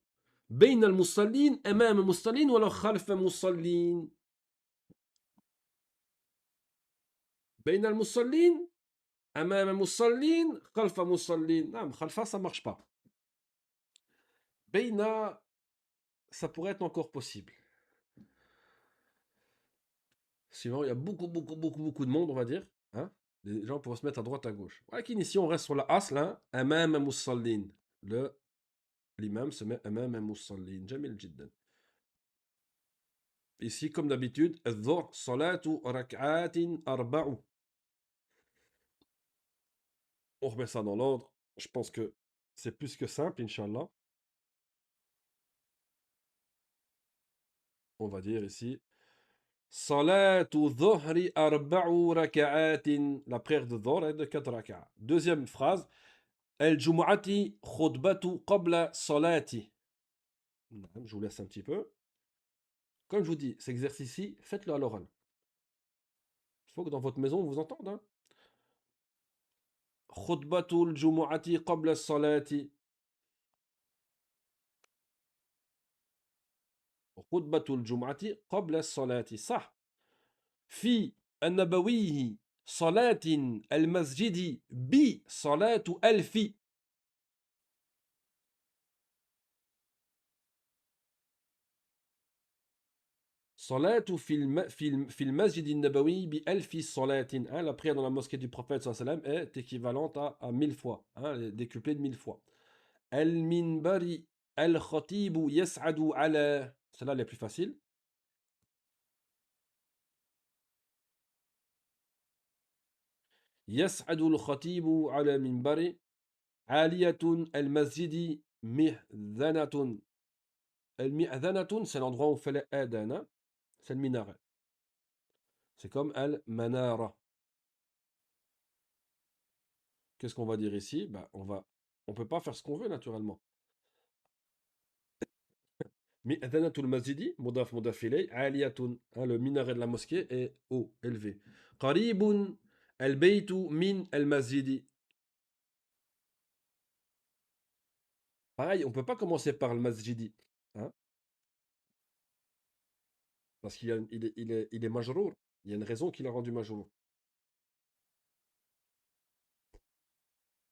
بين المصلين أمام المصلين ولا خلف المصلين. بين المصلين أمام المصلين خلف المصلين. نعم خلفها ça marche pas. بين ça pourrait être encore possible. Sinon, il y a beaucoup de monde, on va dire. Hein? Les gens pourraient se mettre à droite, à gauche. Ici, on reste sur la asl, hein? Amam musallin. L'imam se met amam musallin. Jamil jiddan. Ici, comme d'habitude, الظهر صلاة ركعات أربع. On remet ça dans l'ordre. Je pense que c'est plus que simple, Inch'Allah. On va dire ici Salatu dhuhri arba'u raka'atin. La prière de dhuhr est de 4 raka'a. Deuxième phrase. El-jumu'ati khutbatu qabla salati. Je vous laisse un petit peu. Comme je vous dis, cet exercice-ci, faites-le à l'oral. Il faut que dans votre maison, on vous entende. Hein. Khutbatul jumu'ati qabla salati. Khutbatul jumu'ati qabla salati. صح. في النبوي صلاة المسجد بصلاة ألف. Salatu fil masjid nabawi bi alfi salatin. Hein, la prière dans la mosquée du prophète sallallahu alayhi wa sallam est équivalente à 1000 fois, hein, décuplée de 1000 fois. Al-minbari al-khatibu yas'adu ala. Celle-là, elle est plus facile. يسعد الخطيب على منبر عالية المسجد مئذنة. المئذنة, c'est l'endroit où on fait les adana, c'est le minaret. C'est comme al-manara. Qu'est-ce qu'on va dire ici? Bah, on peut pas faire ce qu'on veut naturellement. Mi'adhanatul masjidi, mudaf ilay, aliyatun. Hein, le minaret de la mosquée est haut, élevé. Qaribun al-baytu min al-masjidi. Pareil, on peut pas commencer par le masjidi. Hein, parce qu'il est majrour. Il y a une raison qui l'a rendu majrour.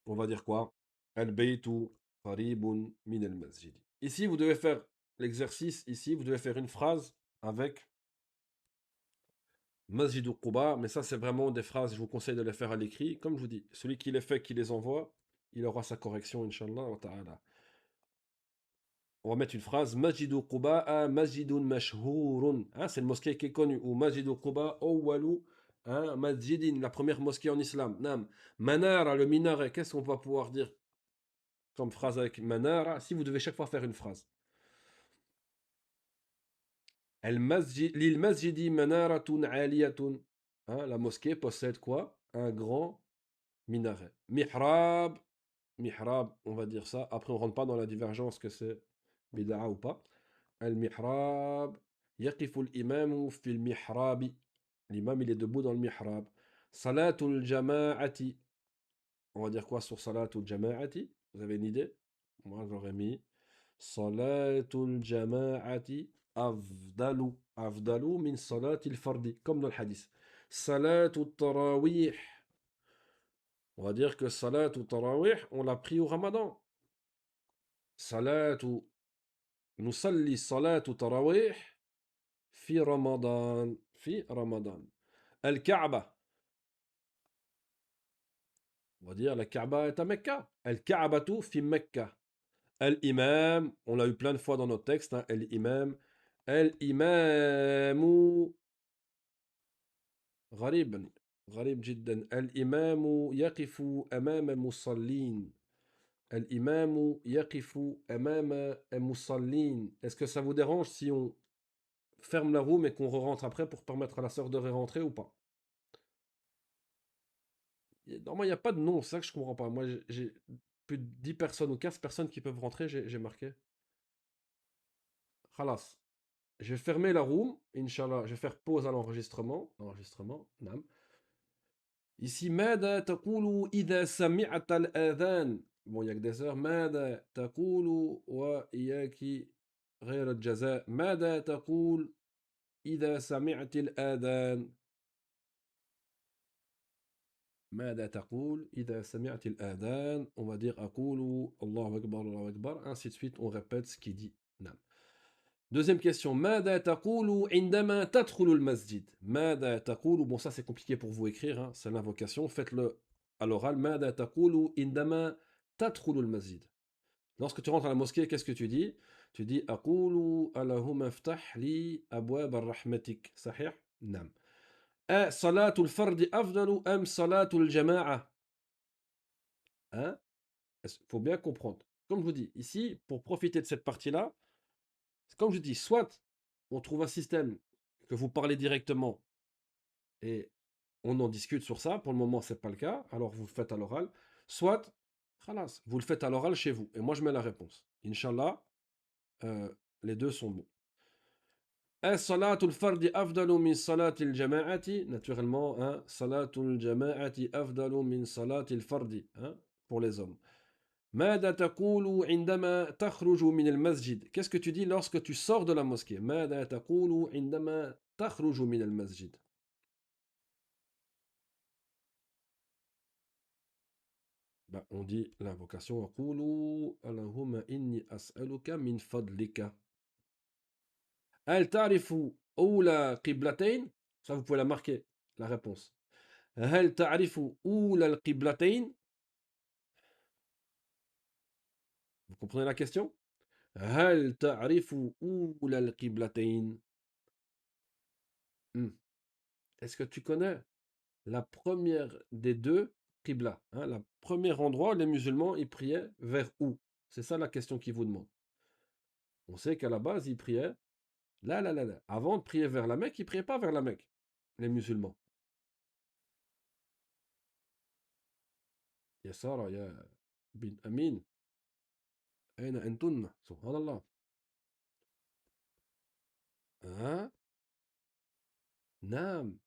On va dire quoi? Al-baytu qaribun min al-masjidi. Ici, vous devez faire l'exercice. Ici, vous devez faire une phrase avec Masjid Quba, mais ça, c'est vraiment des phrases, je vous conseille de les faire à l'écrit. Comme je vous dis, celui qui les fait, qui les envoie, il aura sa correction, Inch'Allah wa ta'ala. On va mettre une phrase Masjid Quba masjidun mashhourun. Hein, c'est une mosquée qui est connue. Ou Masjid Quba awwalu masjidin, la première mosquée en islam. Nam. Manara, le minaret, qu'est-ce qu'on va pouvoir dire comme phrase avec manara si vous devez chaque fois faire une phrase? Lil masjidi manaratun aliyatun. Hein, la mosquée possède quoi? Un grand minaret. Mihrab, mihrab, on va dire ça. Après, on rentre pas dans la divergence que c'est bid'a ou pas. Al-mihrab, yaqifu al-imamu fil mihrabi. L'imam, il est debout dans le mihrab. Salatul jama'ati. On va dire quoi sur salatul jama'ati? Vous avez une idée? Moi, j'aurais mis salatul jama'ati afdalu. Afdalu min salatil fardi. Comme dans le hadith. Salatul tarawih. On va dire que salat ou tarawih, on l'a pris au ramadan. Salat ou nusalli salat ou tarawih fi ramadan. Fi ramadan. Al-Kaaba. On va dire la Kaaba est à Mecca. Al-Kaabatu fi Mecca. Al-Imam, on l'a eu plein de fois dans nos textes. Hein, Al-Imam. Al-Imamu. غريب غريب جدا. الإمام يقف أمام المصلين. Al-imamu yaqifu amama al-musallin. Est-ce que ça vous dérange si on ferme la room et qu'on re-rentre après pour permettre à la sœur de rentrer ou pas? Normalement, il n'y a pas de nom, c'est ça que je comprends pas. Moi, j'ai plus de 10 personnes ou 15 personnes qui peuvent rentrer, j'ai marqué. Khalas. Je vais fermer la room, Inch'Allah. Je vais faire pause à l'enregistrement. Enregistrement, nam. Ici, ماذا تقول إذا سمعت الآذان. Bon, il n'y a que des heures. ماذا تقول وإياك غير الجزاء. ماذا تقول إذا سمعت الآذان. ماذا تقول إذا سمعت الآذان. On va dire أقول الله أكبر الله أكبر. Ainsi de suite, on répète ce qu'il dit. نعم. Deuxième question. ماذا تقول عندما تدخل المسجد. ماذا تقول. Bon, ça c'est compliqué pour vous écrire. Hein. C'est l'invocation. Faites-le à l'oral. ماذا تقول عندما تدخل المسجد. Lorsque tu rentres à la mosquée, qu'est-ce que tu dis? Tu dis أقول اللهم افتح لي أبواب رحمتك. صحيح؟ نعم. صلاة الفرد أفضل أم صلاة الجماعة? Hein? Il faut bien comprendre. Comme je vous dis, ici, pour profiter de cette partie-là, comme je dis, soit on trouve un système que vous parlez directement et on en discute sur ça. Pour le moment, ce n'est pas le cas. Alors vous le faites à l'oral. Soit, khalas, vous le faites à l'oral chez vous. Et moi, je mets la réponse. Inch'Allah, les deux sont bons. Salatul fardi afdalu min salatil jama'ati. Naturellement, hein, salatul jama'ati afdalu min salatil fardi. Hein, pour les hommes. ماذا تقول عندما تخرج من المسجد. Qu'est-ce que tu dis lorsque tu sors de la mosquée? ماذا تقول عندما تخرج من المسجد. Ben, on dit l'invocation أقول اللهم إني أسألك من فضلك. هل تعرف أولى قبلتين. Ça, vous pouvez la marquer, la réponse. هل تعرف أولى القبلتين? Vous comprenez la question? هل تعرف أولى القبلتين? Est-ce que tu connais la première des deux qibla, hein, le premier endroit où les musulmans ils priaient vers où? C'est ça la question qu'ils vous demandent. On sait qu'à la base, ils priaient là. Avant de prier vers la Mecque, ils ne priaient pas vers la Mecque, les musulmans. يا سارة يا بنت أمين أين أنتن؟ سبحان الله. Hein? نعم.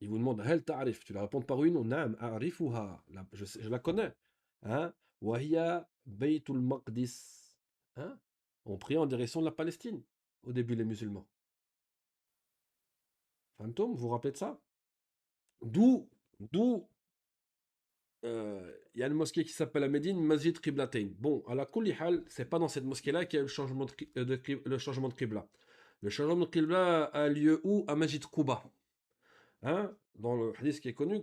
Il vous demande هل تعرف? Tu la réponds par oui, non. نعم أعرفها. Je la connais. Hein? وهي بيت المقدس. Hein? On priait en direction de la Palestine au début les musulmans. Fantôme, vous vous rappelez de ça? D'où il y a une mosquée qui s'appelle à Médine, Masjid Qiblatain. Bon, à la kulli hal, c'est pas dans cette mosquée-là qu'il y a eu le changement de Qibla. Le changement de Qibla a lieu où? À Masjid Quba. Hein? Dans le hadith qui est connu,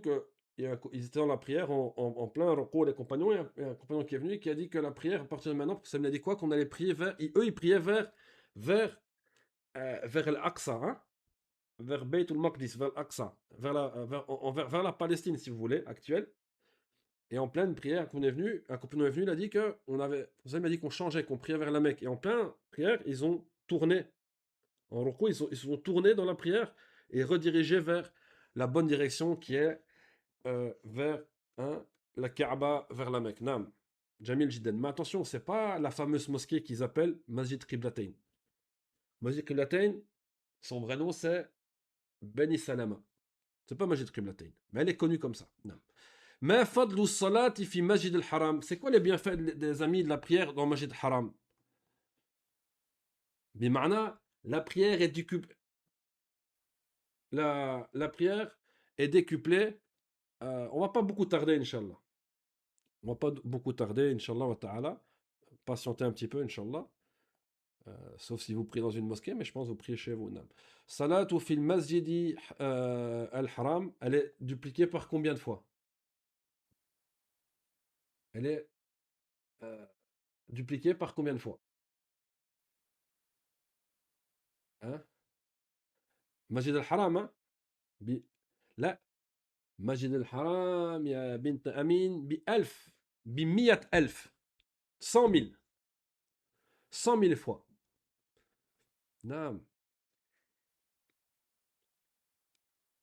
ils étaient dans la prière en plein recours, les compagnons, et un compagnon qui est venu et qui a dit que la prière, à partir de maintenant, ça me dit quoi? Qu'on allait prier vers. Eux, ils priaient vers, vers l'Aqsa, hein? Vers Beit al-Maqdis, vers l'Aqsa, vers la Palestine, si vous voulez, actuelle. Et en pleine prière, un compagnon est venu, il a dit que vous m'a dit qu'on changeait, qu'on priait vers la Mecque. Et en pleine prière, ils ont tourné. En recours, ils se sont tournés dans la prière et redirigés vers la bonne direction qui est vers hein, la Kaaba, vers la Mecque. Nam, Jamil Jiden. Mais attention, c'est pas la fameuse mosquée qu'ils appellent Masjid Qiblatain. Masjid Qiblatain, son vrai nom c'est Beni Salama. C'est pas Masjid Qiblatain, mais elle est connue comme ça. Nam. Ma fadlu salati fi Masjid al-Haram. C'est quoi les bienfaits des amis de la prière dans Masjid al-Haram? Bima'na, la prière est décuplée. La prière est décuplée. On va pas beaucoup tarder, Inch'Allah. On va pas beaucoup tarder, Inch'Allah wa ta'ala. Patientez un petit peu, Inch'Allah. Sauf si vous priez dans une mosquée, mais je pense que vous priez chez vous. Nam. Salatu fil masjidi al-Haram, elle est dupliquée par combien de fois? Elle est dupliquée par combien de fois? Hein? Masjid al-Haram, hein? لا مسجد الحرام يا بنت أمين بألف بمية ألف 100 000 100 000 fois. نعم.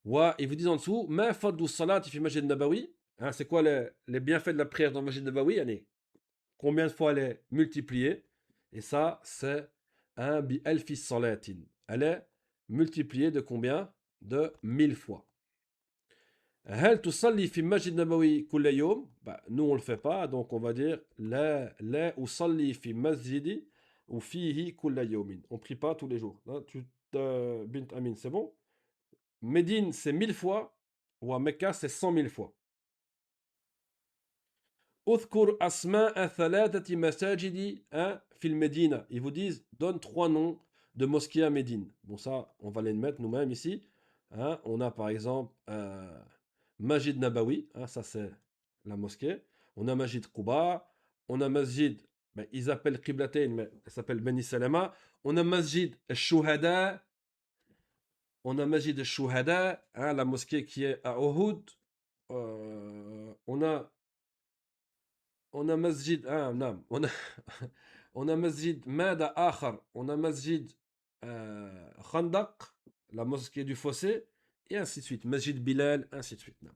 Ils vous disent en dessous ما فضل الصلاة في مسجد النبوي. Hein, c'est quoi les bienfaits de la prière dans le Masjid Nabawi? Allez, combien de fois elle est multipliée? Et ça, c'est un bi alfi salatin. Elle est multipliée de combien? De 1000 fois. هل تصلي في المسجد النبوي كل يوم؟ Nous on le fait pas, donc on va dire لا أصلي في مسجد وفيه كل يوم. On prie pas tous les jours. Hein, bint Amin, c'est bon? Médine c'est 1000 fois, ou à Mecca c'est 100 000 fois. أذكر أسماء ثلاثة مساجد في المدينة. Ils vous disent donne 3 noms de mosquées à Médine. Bon ça, on va les mettre nous-mêmes ici. Hein, on a par exemple Masjid Nabawi, hein, ça c'est la mosquée. On a Masjid Quba, on a Masjid, ben, ils appellent Qiblatain, mais ça s'appelle Beni Salama. On a Masjid Shuhada, on a Masjid Shuhada, hein, la mosquée qui est à Uhud. On a Masjid, ah, non, on a Masjid Mada Akhar, on a Masjid Khandaq, la mosquée du fossé, et ainsi de suite. Masjid Bilal, ainsi de suite. Non.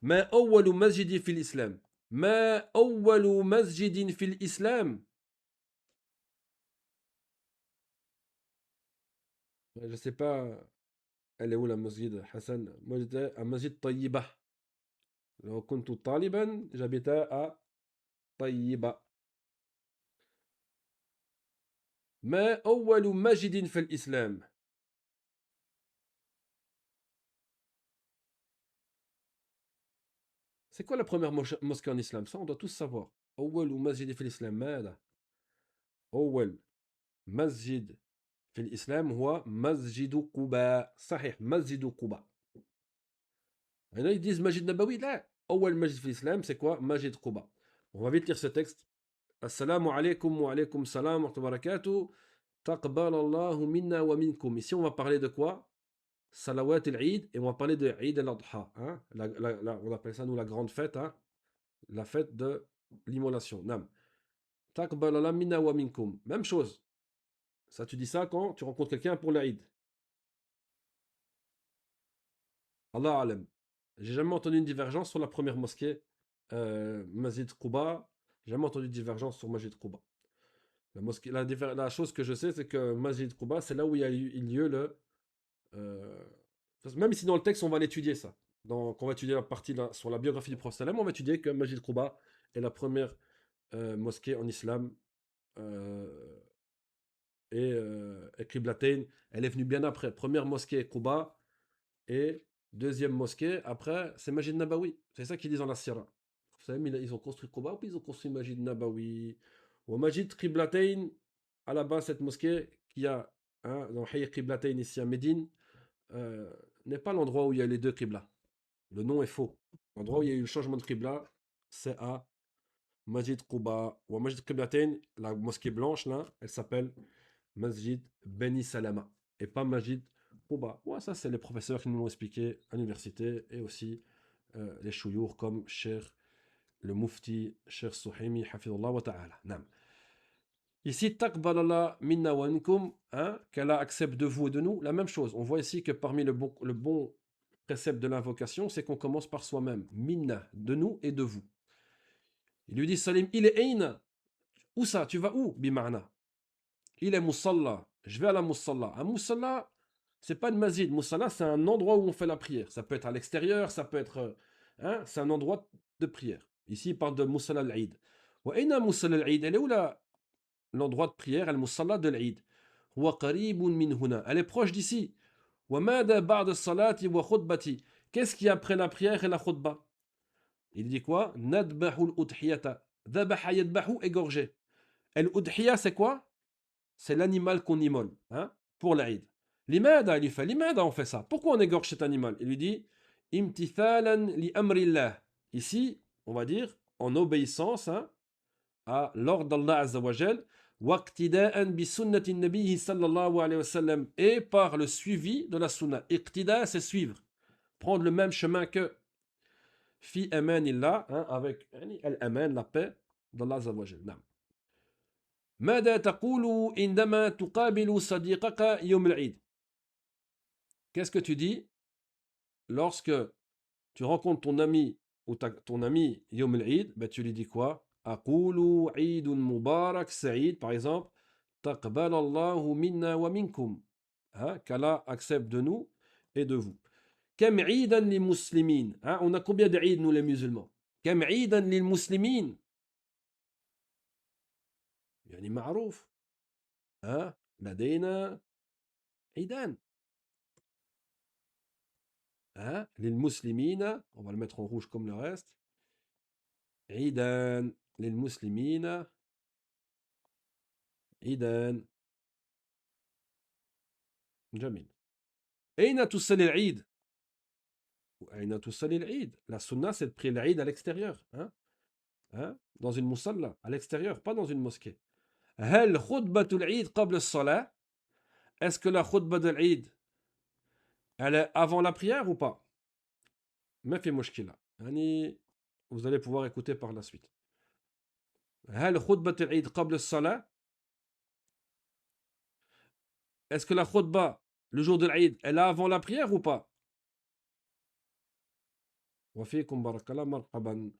ما أول مسجد في الإسلام؟ ما أول مسجد في الإسلام؟ Je sais pas, elle est où la masjid Hassan? Moi j'étais à Masjid Tayyibah. لو كنت طالبا j'habitais à Tayyibah. ما أول مسجد في الإسلام؟ C'est quoi la première mosquée en islam? Ça on doit tous savoir. أول مسجد في الإسلام ماذا؟ أول مسجد في الإسلام هو مسجد قباء. صحيح، مسجد قباء. هنا ils disent Masjid Nabawi. لا، أول مسجد في الإسلام c'est quoi? Masjid Quba. On va vite lire ce texte. Assalamu alaikum wa alaikum salam wa rahmatullahi wa barakatuh. Taqbal Allahu minna wa minkum. Ici, on va parler de quoi? Salawat al-Eid, et on va parler de Eid al-Adha. Hein? On appelle ça, nous, la grande fête. Hein? La fête de l'immolation. Nam. Taqbal Allah minna wa minkum. Même chose. Ça, tu dis ça quand tu rencontres quelqu'un pour l'Eid. Allah alam. J'ai jamais entendu une divergence sur la première mosquée, Masjid Quba. J'ai jamais entendu de divergence sur Masjid Quba. La chose que je sais, c'est que Masjid Quba, c'est là où il y a eu lieu le. euh, Même si dans le texte, on va l'étudier ça. Donc, on va étudier la partie là, sur la biographie du prophète sallam, on va étudier que Masjid Quba est la première mosquée en islam. euh, et Qiblatain, elle est venue bien après. Première mosquée Quba, et deuxième mosquée, après, c'est Masjid Nabawi. C'est ça qu'ils disent dans la Sira. Vous savez, ils ont construit Quba, puis ils ont construit Masjid Nabawi. Ou Masjid Qiblatain, à la base, cette mosquée qui a dans Hayy Qiblatain ici à Médine, euh, n'est pas l'endroit où il y a les deux Qibla. Le nom est faux. L'endroit où il y a eu le changement de Qibla, c'est à Masjid Quba. Ou Masjid Qiblatain, la mosquée blanche, là, elle s'appelle Masjid Beni Salama. Et pas Masjid Quba. Ouais, ça, c'est les professeurs qui nous l'ont expliqué à l'université, et aussi les chouyours comme Cheikh le Mufti, Cheikh Souhaimi, Hafidullah wa ta'ala. Nam. Ici, Taqbalallah minna wa minkum, hein, qu'Allah accepte de vous et de nous, la même chose. On voit ici que parmi le bon précepte de l'invocation, c'est qu'on commence par soi-même. Minna, de nous et de vous. Il lui dit, Salim, il est aina. Où ça? Tu vas où? Bima'na. Il est Moussalla. Je vais à la Moussalla. Un Moussalla, c'est pas une masjid. Moussalla, c'est un endroit où on fait la prière. Ça peut être à l'extérieur, ça peut être. C'est un endroit de prière. Ici, il parle de Moussalla al-Eid. Wa aina Moussalla al-Eid? Elle est où l'endroit de prière, al-Moussalla de l'Eid? Wa qaribun min huna. Elle est proche d'ici. Wa mada ba'da salati wa khutbati. Qu'est-ce qui après la prière et la khutba? Il dit quoi? Nadbahu al-udhiyata. Dhabaha yadbahu, égorger. Et l'udhiya, c'est quoi? C'est l'animal qu'on immole, hein, pour l'Aïd. Limada, il lui fait, limada on fait ça. Pourquoi on égorge cet animal? Il lui dit, imtithalan li amrillah. Ici, on va dire, en obéissance, hein, à l'ordre d'Allah Azza wa Jal, waqtida'an bi sunnati nabihi sallallahu alayhi wa sallam, et par le suivi de la sunna. Iqtida, c'est suivre, prendre le même chemin que fi amanillah, hein, avec al-aman, la paix d'Allah Azza wa Jal. ماذا تقول عندما تقابل صديقك يوم العيد? Qu'est-ce que tu dis lorsque tu rencontres ton ami ou ton ami يوم العيد? Ben, tu lui dis quoi? أقول عيد مبارك سعيد, par exemple. تقبل الله منا ومنكم. Hein, qu'Allah accepte de nous et de vous. كم عيدا للمسلمين. Hein, on a combien d'Eid nous les musulmans? كم عيدا للمسلمين. يعني معروف. Hein, لدينا عيدان. Hein? Les muslimina, on va le mettre en rouge comme le reste. Idan, les muslimina. Idan. Jamil. Aina tusalli l'Eid? Aina tusalli l'Eid? La sunna, c'est de prier l'Eid à l'extérieur. Hein? Hein? Dans une musalla, à l'extérieur, pas dans une mosquée. Hal khutbatul Eid qabla as-salah? Est-ce que la khutba de l'Eid, elle est avant la prière ou pas? ما في مشكلة. يعني vous allez pouvoir écouter par la suite. هل خطبة العيد قبل الصلاة? Est-ce que la khutba, le jour de l'Aïd, elle est avant la prière ou pas? وفيكم بارك الله مرحبا.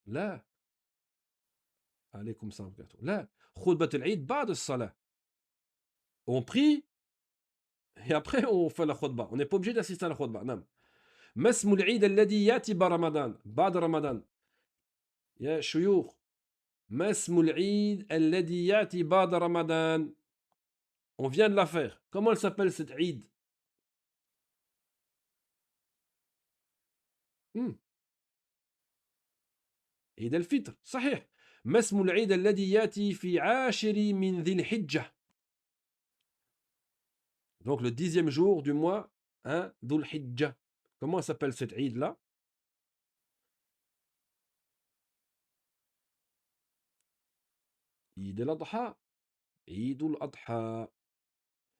لا. عليكم السلام ورحمة الله. لا. خطبة العيد بعد الصلاة. On prie et après on fait la khutba. On n'est pas obligé d'assister à la khutba. نعم. ما اسم العيد الذي يأتي برمضان بعد رمضان؟ يا شيوخ. ما اسم العيد الذي يأتي بعد رمضان? On vient de la faire. Comment elle s'appelle cette Eid? عيد الفطر. صحيح. ما اسم العيد الذي يأتي في عاشر من ذي الحجة؟ Donc le 10e jour du mois, hein, Dhul Hijjah. Comment s'appelle cette Eid-là? Eid al-Adha. Eid al-Adha.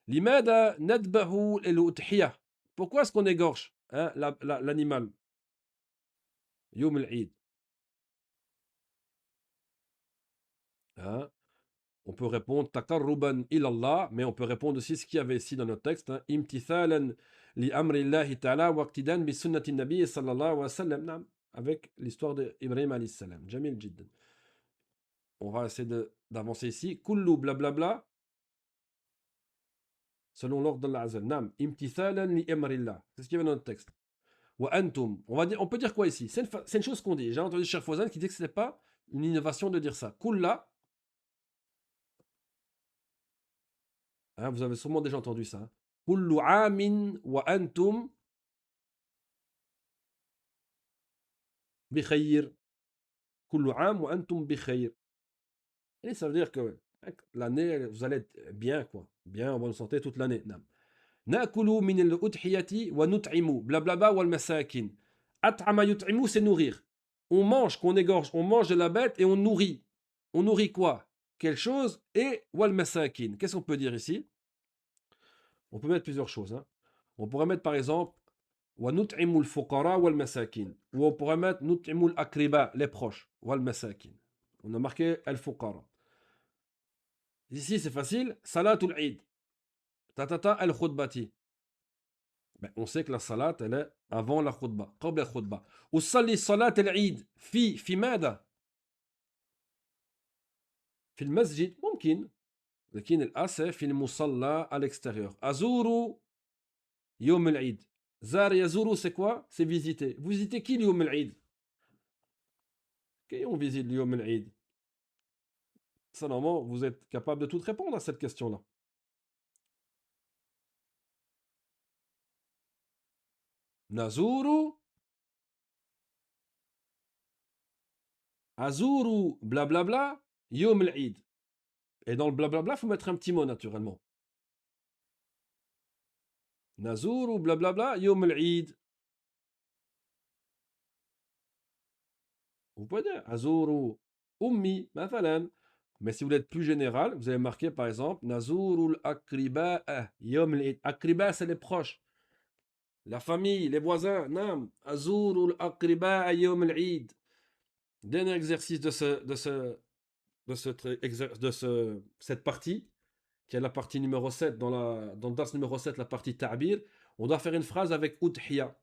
لماذا نذبح الأضحية? Pourquoi est-ce qu'on égorge, hein, l'animal? يوم العيد. Hein? On peut répondre تقربا إلى الله, mais on peut répondre aussi ce qu'il y avait ici dans notre texte, hein, امتثالا لأمر الله تعالى واقتداء بسنة النبي صلى الله عليه وسلم. نعم. Avec l'histoire d'Ibrahim alayhi salam. جميل جدا. On va essayer d'avancer ici. كل blablabla, selon l'ordre d'Allah Azza. نعم. امتثالا لأمر الله. C'est ce qu'il y avait dans notre texte. وأنتم. On peut dire quoi ici? C'est une chose qu'on dit. J'ai entendu Cheikh Fawzan qui dit que ce n'est pas une innovation de dire ça. كل. Hein, vous avez sûrement déjà entendu ça. كل عام وأنتم بخير. كل عام وأنتم بخير. Et ça veut dire que l'année, vous allez être bien, quoi. Bien, en bonne santé toute l'année. نعم. نأكل من الأضحية ونطعم blablabla والمساكين. أطعم يطعم, c'est nourrir. On mange, qu'on égorge, on mange de la bête et on nourrit. On nourrit quoi? Quelque chose. Et والمساكين. Qu'est-ce qu'on peut dire ici? On peut mettre plusieurs choses. Hein. On pourrait mettre par exemple ونطعم الفقراء والمساكين. Ou on pourrait mettre نطعم الأقرباء, les proches. والمساكين. On a marqué الفقراء. Ici, c'est facile. Salatul Eid. Tatata al-khutbati. Ben, on sait que la salat, elle est avant la khutba. قبل الخطبة. وصلي صلاة العيد في ماذا؟ في المسجد ممكن. لكن الأصل في المصلى à l'extérieur. أزور يوم العيد. زار يزور, c'est quoi? C'est visiter. Vous visitez qui يوم العيد? Qui on visite يوم العيد? Ça, normalement, vous êtes capable de tout répondre à cette question-là. Nazuru. Azuru, blablabla, Yom el-Eid. Et dans le blablabla, il faut mettre un petit mot naturellement. Nazuru, blablabla, Yom el-Eid. Vous pouvez dire Azuru, Ummi, mathalan. Mais si vous êtes plus général, vous allez marquer par exemple Nazuru al-Akriba, Yom el-Eid. Akriba, c'est les proches. La famille, les voisins. Nam. Azuru al-Akriba, Yom el-Eid. Dernier exercice cette partie, qui est la partie numéro 7, dans le dars numéro 7, la partie ta'bir, on doit faire une phrase avec udhiya.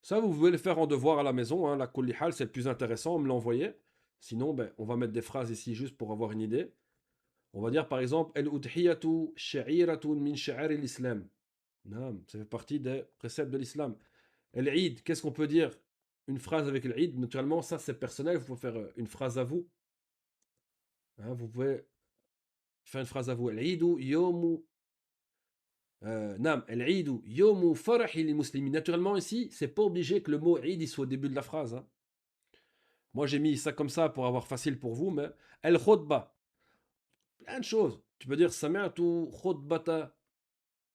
Ça, vous pouvez le faire en devoir à la maison, hein, la kulli hal, c'est le plus intéressant, on me l'envoyait. Sinon, ben, on va mettre des phrases ici juste pour avoir une idée. On va dire par exemple, al-udhiyatu sha'iratun min sha'ari l'islam. Ça fait partie des préceptes de l'islam. L'Eid, qu'est-ce qu'on peut dire? Une phrase avec l'Eid, naturellement, ça c'est personnel, vous pouvez faire une phrase à vous. Hein, vous pouvez faire une phrase à vous. L'Eidu yomu. L'Eidu yomu farahi li muslimin. Naturellement, ici, c'est pas obligé que le mot Eid soit au début de la phrase. Hein. Moi, j'ai mis ça comme ça pour avoir facile pour vous, mais el khutba. Plein de choses. Tu peux dire sami'tu khutbata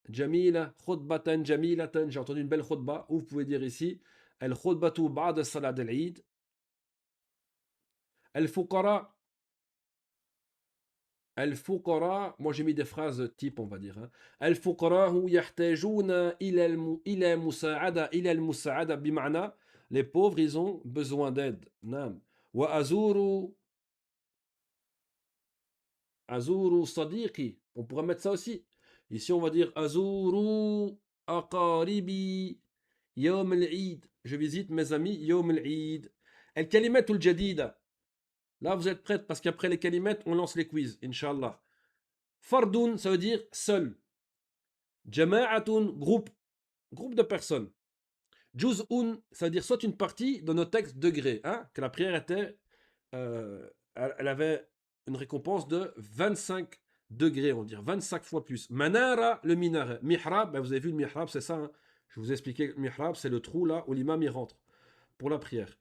jamila, khutbatan jamilatan. J'ai entendu une belle khutba. Ou vous pouvez dire ici el khutbatu ba'da salat al-Eid. El fuqara. الفقراء, moi j'ai mis des phrases type on va dire. Hein. الفقراء يحتاجون إلى مساعدة إلى المساعدة بمعنى les pauvres ils ont besoin d'aide. نعم. وأزور أزور صديقي. On pourrait mettre ça aussi. Ici on va dire أزور أقاربي يوم العيد. Je visite mes amis يوم العيد. الكلمات الجديدة. Là vous êtes prêtes parce qu'après les kalimettes on lance les quiz. Inch'Allah. Fardoun, ça veut dire seul. Jama'atun, groupe de personnes. Juz'un, ça veut dire soit une partie dans nos textes degrés, hein, que la prière était, elle avait une récompense de 25 degrés, on dirait 25 fois plus. Manara, le minaret. Mihrab, ben vous avez vu le mihrab, c'est ça. Hein. Je vous ai expliqué que le mihrab, c'est le trou là où l'imam y rentre pour la prière.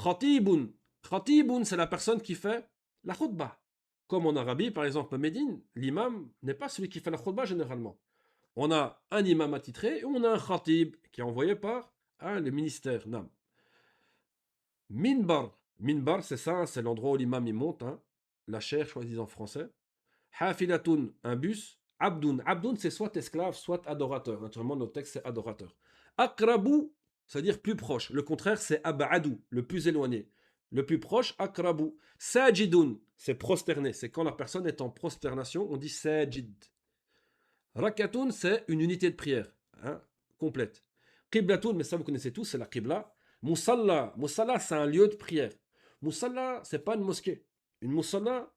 Khatibun, c'est la personne qui fait la khutbah. comme en Arabie, par exemple, à Médine, l'imam n'est pas celui qui fait la khutbah généralement. On a un imam attitré et on a un khatib qui est envoyé par le ministère. Nam. Minbar. Minbar, c'est ça, c'est l'endroit où l'imam il monte. La chair, je crois qu'ils disent en français. Hafilatun, un bus. Abdun. Abdun, c'est soit esclave, soit adorateur. Naturellement, notre texte, c'est adorateur. Akrabu, c'est-à-dire plus proche. Le contraire, c'est abadou, le plus éloigné. Le plus proche, akrabu. Sajidun, c'est prosterné. C'est quand la personne est en prosternation, on dit sajid. Rakatun, c'est une unité de prière, complète. Qiblatun, mais ça vous connaissez tous, c'est la qibla. Musalla, musalla, c'est un lieu de prière. Musalla, c'est pas une mosquée. Une musalla,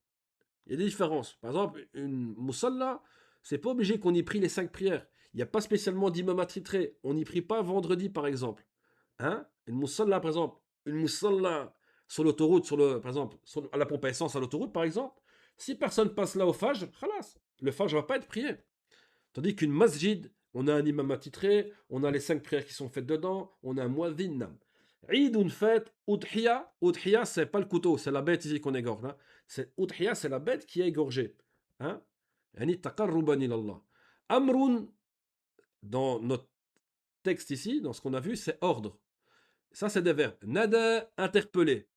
il y a des différences. Par exemple, une musalla, c'est pas obligé qu'on y prie les 5 prières. Il n'y a pas spécialement d'imam attitré. On n'y prie pas vendredi, par exemple. Une musalla, par exemple, une musalla sur l'autoroute, par exemple, à la pompe à essence à l'autoroute, par exemple, si personne passe là au Fajr, khalas, le Fajr va pas être prié. Tandis qu'une masjid, on a un imam attitré, on a les 5 prières qui sont faites dedans, on a un muadhin. Eid, une fête, udhiya. Udhiya, c'est pas le couteau, c'est la bête ici qu'on égorge. Udhiya, c'est la bête qui est égorgée. Yani taqarruban ilallah. Amrun, dans notre texte ici, dans ce qu'on a vu, c'est ordre. Ça, c'est des verbes. Nada, interpeller.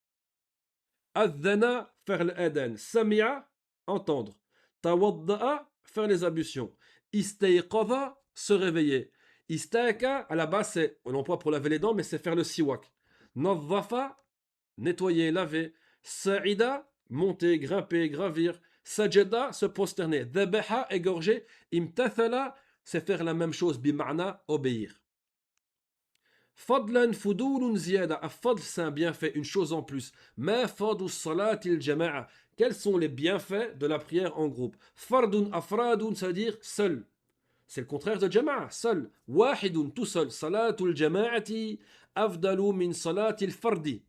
Adhana, faire l'adhan. Sami'a, entendre. Tawadda'a, faire les ablutions. Istayqadha, se réveiller. Istaka, à la base, c'est, on l'emploie pour laver les dents, mais c'est faire le siwak. Nadhafa, nettoyer, laver. Sa'ida, monter, grimper, gravir. Sajada, se prosterner. Dhabaha, égorger. Imtathala, c'est faire la même chose, bima'na, obéir. Fadlan fudulun ziyada. Fadl, c'est un bienfait, une chose en plus. Ma fadu salatil jama'a. Quels sont les bienfaits de la prière en groupe? Fardun afradun, ça veut dire seul. C'est le contraire de jama'a, seul. Wahidun, tout seul. Salatul jama'ati afdalu min salatil fardi.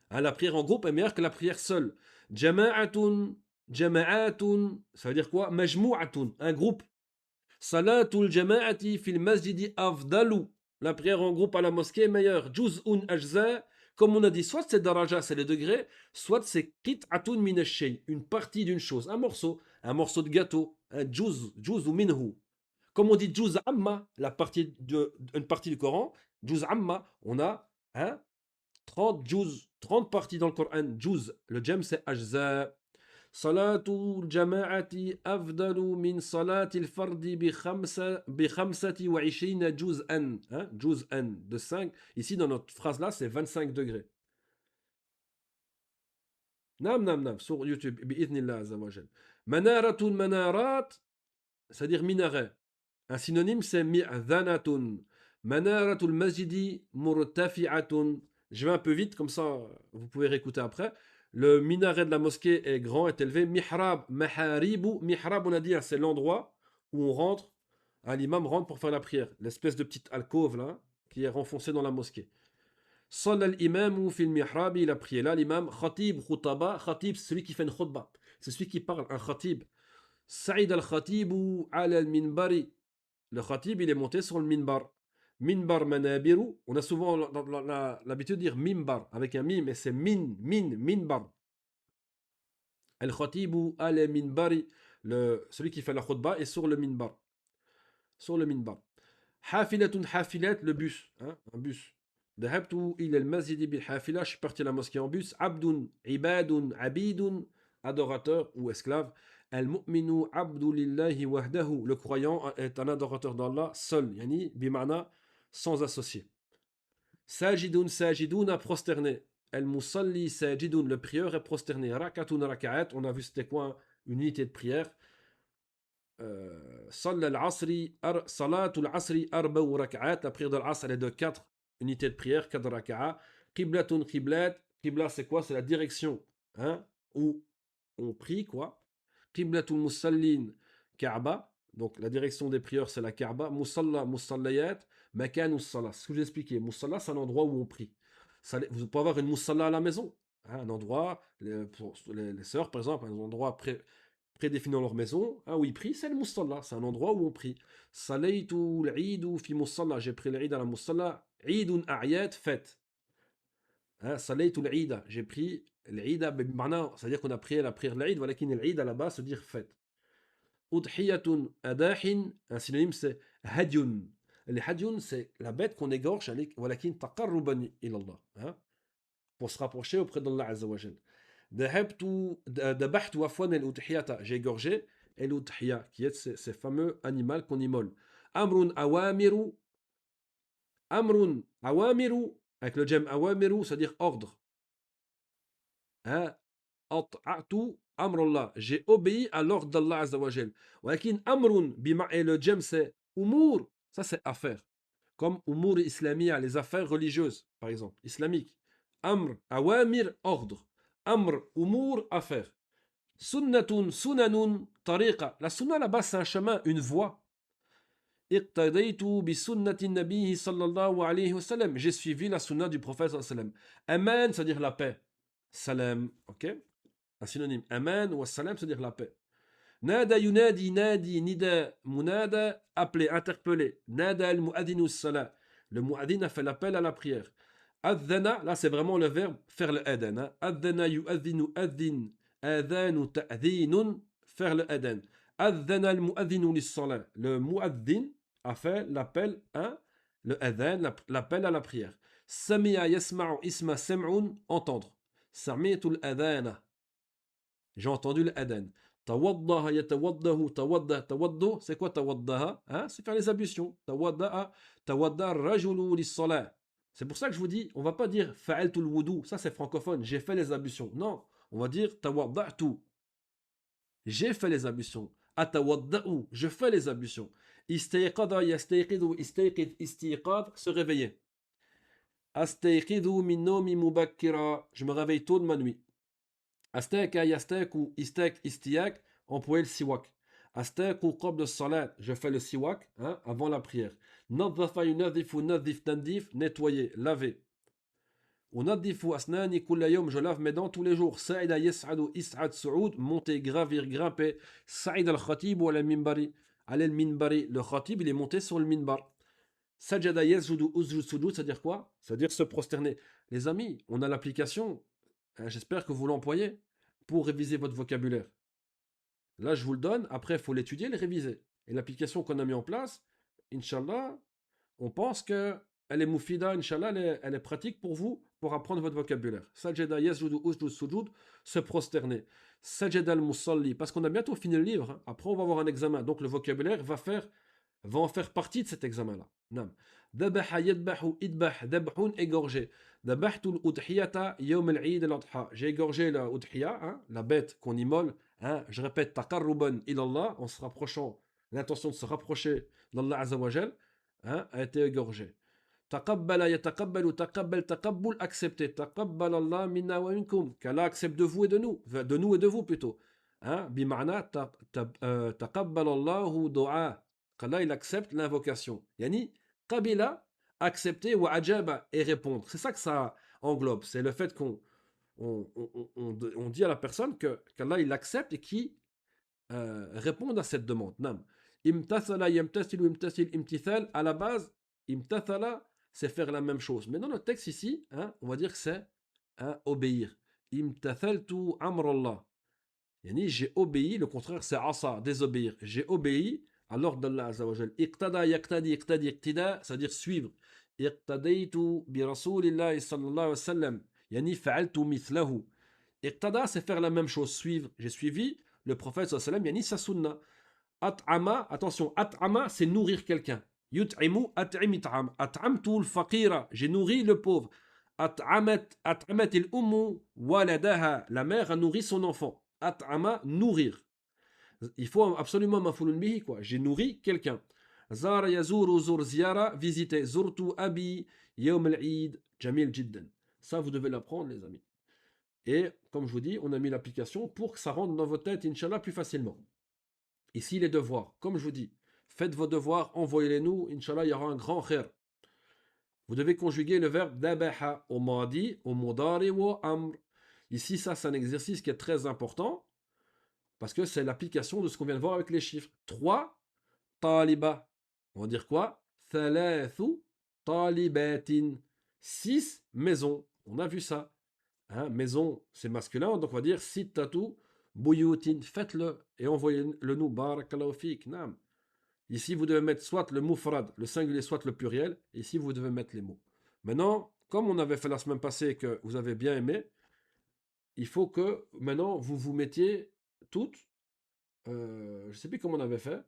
La prière en groupe est meilleure que la prière seule. Jama'atun, jama'atun, ça veut dire quoi? Majmu'atun, un groupe. Salatul jama'ati fil masjidi afdalu. La prière en groupe à la mosquée est meilleure. Juz'un ajza, comme on a dit, soit c'est daraja, c'est les degrés, soit c'est qit'atun min ash-shay, une partie d'une chose, un morceau de gâteau, un juz ou minhu. Comme on dit juz amma, une partie du Coran, juz amma, on a 30 juz, 30 parties dans le Coran, juz, le jam c'est ajza. Salatul jama'ati afdalu min salatil fardi bi khamsati wa ishina juz'an. Juz'an de 5. Ici, dans notre phrase-là, c'est 25 degrés. Nam, sur YouTube, bi'idhnillah azza wa jal. Manaratul manarat, c'est-à-dire minaret. Un synonyme, c'est mi'dhanatun. Manaratul masjidi murtafi'atun. Je vais un peu vite, comme ça, vous pouvez réécouter après. Le minaret de la mosquée est grand, est élevé. Mihrab, maharibu. Mihrab, on a dit, c'est l'endroit où on rentre, l'imam rentre pour faire la prière. L'espèce de petite alcôve, là, qui est renfoncée dans la mosquée. Salla al-imamu fil mihrab, il a prié là, l'imam. Khatib, khutaba. Khatib, c'est celui qui fait une khutba. C'est celui qui parle, un khatib. Sa'id al-khatibu ala al-minbari. Le khatib, il est monté sur le minbar. Minbar manabiru. On a souvent l'habitude de dire minbar avec un mim, mais c'est minbar. Al-khatibu ala minbari. Celui qui fait la khutba est sur le minbar. Sur le minbar. Hafilatun hafilat, le bus. Un bus. Dhahabtu ila al-masjidi bil hafila. Je suis parti à la mosquée en bus. Abdun, ibadun, abidun. Adorateur ou esclave. Al-mu'minu abdu lillahi wahdahu. Le croyant est un adorateur d'Allah seul, yani bimana, sans associé. Sajidun sajiduna, prosterné. Al-musalli sajidun, le prieur est prosterné. Rakatun raka'at, on a vu c'était quoi une unité de prière. Salatul asri arba'u raka'at, la prière de l'asr est de 4 unités de prière, 4 raka'a. Qiblatun qiblat, qibla c'est quoi? C'est la direction où on prie quoi. Qiblatul musallin Kaaba, donc la direction des prieurs c'est la Kaaba. Musalla musallayat, makan salat. Ce que j'ai expliqué, musalla c'est un endroit où on prie. Vous pouvez avoir une musalla à la maison, un endroit, pour les sœurs par exemple, un endroit prédéfini dans leur maison, où ils prient, c'est le musalla, c'est un endroit où on prie. Salaytu l'Eid fi musalla, j'ai pris l'Eid à la musalla. Eidun a'yad, fête. Salaytu l'Eid, j'ai pris l'Eid, c'est-à-dire qu'on a prié la prière de l'Eid, voilà qu'il l'Eid à la base, se dire fête. Udhiyatun adahin, un synonyme c'est hadyun. Le hadyun, c'est la bête qu'on égorge, voilà qu'il taqarruban ilallah, hein, pour se rapprocher auprès d'Allah Azza wa Jal. Dabahtu afwan al-udhiyata, j'ai égorgé, et l'udhiya, qui est ce fameux animal qu'on immole. Amrun awamiru, avec le jem awamiru, c'est-à-dire ordre. Hein? At'atu amrullah, j'ai obéi à l'ordre d'Allah Azza wa Jal. Walakin amrun, et le jem c'est umur, ça c'est affaire. Comme umur islamiyya, les affaires religieuses, par exemple, islamiques. Amr, awamir, ordre. Amr, umur, affaire. Sunnatun, sunanun, tariqa. La sunna là-bas c'est un chemin, une voie. Iqtadaytu bi sunnati nabihi sallallahu alayhi wa sallam. J'ai suivi la sunna du prophète sallallahu alayhi wa sallam. Aman, c'est-à-dire la paix. Salam, ok? Un synonyme. Aman ou salam, c'est-à-dire la paix. Nada yunadi, nadi, nida, munada, appelé, interpellé. Nada al-mu'adhinu salat. Le mu'adhin a fait l'appel à la prière. Adhana, là c'est vraiment le verbe faire le adhan. Hein. Adhana yu'adhinu adhin, adhanu ta'dhinun, faire le adhan. Adhana al-mu'adhinu lis-salat. Le mu'adhin a fait l'appel, hein, le adhan, l'appel à la prière. Sami'a yasma'u isma sam'un, entendre. Sami'tul adhana. J'ai entendu le adhan. Tawaddaha yatawaddahu tawadda tawaddu. C'est quoi tawaddaha? Hein? C'est faire les ablutions. Tawaddaha tawadda rajulu lis-salat. C'est pour ça que je vous dis, on va pas dire fa'altul wudu. Ça c'est francophone. J'ai fait les ablutions. Non, on va dire tawadda'tu. J'ai fait les ablutions. Atawadda'u. Je fais les ablutions. Istayqada yastayqidu istayqid istiqad. Se réveiller. Astayqidu min nawmi mubakkira. Je me réveille tôt de ma nuit. Astaka yastaku istak istiak, employer le siwak. Astaku qabla salat, je fais le siwak, hein, avant la prière. Nadhafa yunadhifu nadhif tandif, nettoyer, laver. Unadhifu asnani kulla yawm, je lave mes dents tous les jours. Sa'ida yas'adu is'ad su'ud, monter, gravir, grimper. Sa'id al-khatib ou al-minbari. Al-minbari, le khatib, il est monté sur le minbar. Sajada yasjudu uzjud sujud, c'est-à-dire quoi? C'est-à-dire se prosterner. Les amis, on a l'application, hein, j'espère que vous l'employez pour réviser votre vocabulaire. Là, je vous le donne. Après, il faut l'étudier, le réviser. Et l'application qu'on a mis en place, Inch'Allah, on pense qu'elle est moufida, Inch'Allah, elle est pratique pour vous, pour apprendre votre vocabulaire. Sajada yasjudu usjud sujud, se prosterner. Sajada al-musalli, parce qu'on a bientôt fini le livre. Hein. Après, on va avoir un examen. Donc, le vocabulaire va en faire partie de cet examen-là. Nam. Dabaha yadbahu idbah, dabhun, égorger. Dabahtul udhiyata yawm al-eid al-adha. J'ai égorgé la udhiya, hein, la bête qu'on immole. Hein, je répète, taqarruban ilallah, en se rapprochant, l'intention de se rapprocher d'Allah Azza wa Jal, hein, a été égorgée. Taqabbala yataqabbalu, taqabbal, taqabbul, accepter. Taqabbal Allah minna wa minkum. Qu'Allah accepte de vous et de nous et de vous plutôt. Hein, bima'na taqabbal Allahu du'a. Qu'Allah il accepte l'invocation. Yani, qabila, accepter, wa ajaba, et répondre. C'est ça que ça englobe. C'est le fait qu'on on dit à la personne qu'Allah il accepte et qui réponde à cette demande. Nam. Imtathala yamtasilu imtasil imtithal, à la base, imtathala, c'est faire la même chose. Mais dans le texte ici, hein, on va dire que c'est hein, obéir. Imtathaltu amrallah. Yani, j'ai obéi, le contraire c'est asa, désobéir. J'ai obéi à l'ordre d'Allah Azza wa Jal. Iqtada yaqtadi iqtadi iqtida, c'est-à-dire suivre. Iqtadaytu bi rasulillahi sallallahu alayhi wa sallam. Yani fa'altu mithlahu. Iqtada, c'est faire la même chose, suivre. J'ai suivi le prophète sallallahu alayhi wa sallam, yani sa sunna. At'ama, attention, at'ama, c'est nourrir quelqu'un. Yut'imu, at'im it'am. At'amtu al-faqira, j'ai nourri le pauvre. At'amat il-ummu waladaha, la mère a nourri son enfant. At'ama, nourrir. Il faut absolument mafulun bihi, quoi. J'ai nourri quelqu'un. Zara yazuru zur ziyara, visiter. Zurtu abi yawm al-eid, jamil jiddan. Ça, vous devez l'apprendre, les amis. Et, comme je vous dis, on a mis l'application pour que ça rentre dans votre tête, Inch'Allah, plus facilement. Ici, les devoirs. Comme je vous dis, faites vos devoirs, envoyez-les nous. Inch'Allah, il y aura un grand khair. Vous devez conjuguer le verbe dabaha au madi, au mudari ou au amr. Ici, ça, c'est un exercice qui est très important parce que c'est l'application de ce qu'on vient de voir avec les chiffres. 3 taliba. On va dire quoi? Thalathu talibatin. 6 maisons. On a vu ça. Hein, maison, c'est masculin, donc on va dire sittatu buyutin. Faites-le et envoyez-le nous. Barakallahu fik. Naam. Ici, vous devez mettre soit le mufrad, le singulier, soit le pluriel. Ici, vous devez mettre les mots. Maintenant, comme on avait fait la semaine passée et que vous avez bien aimé, il faut que maintenant vous vous mettiez toutes. Je ne sais plus comment on avait fait.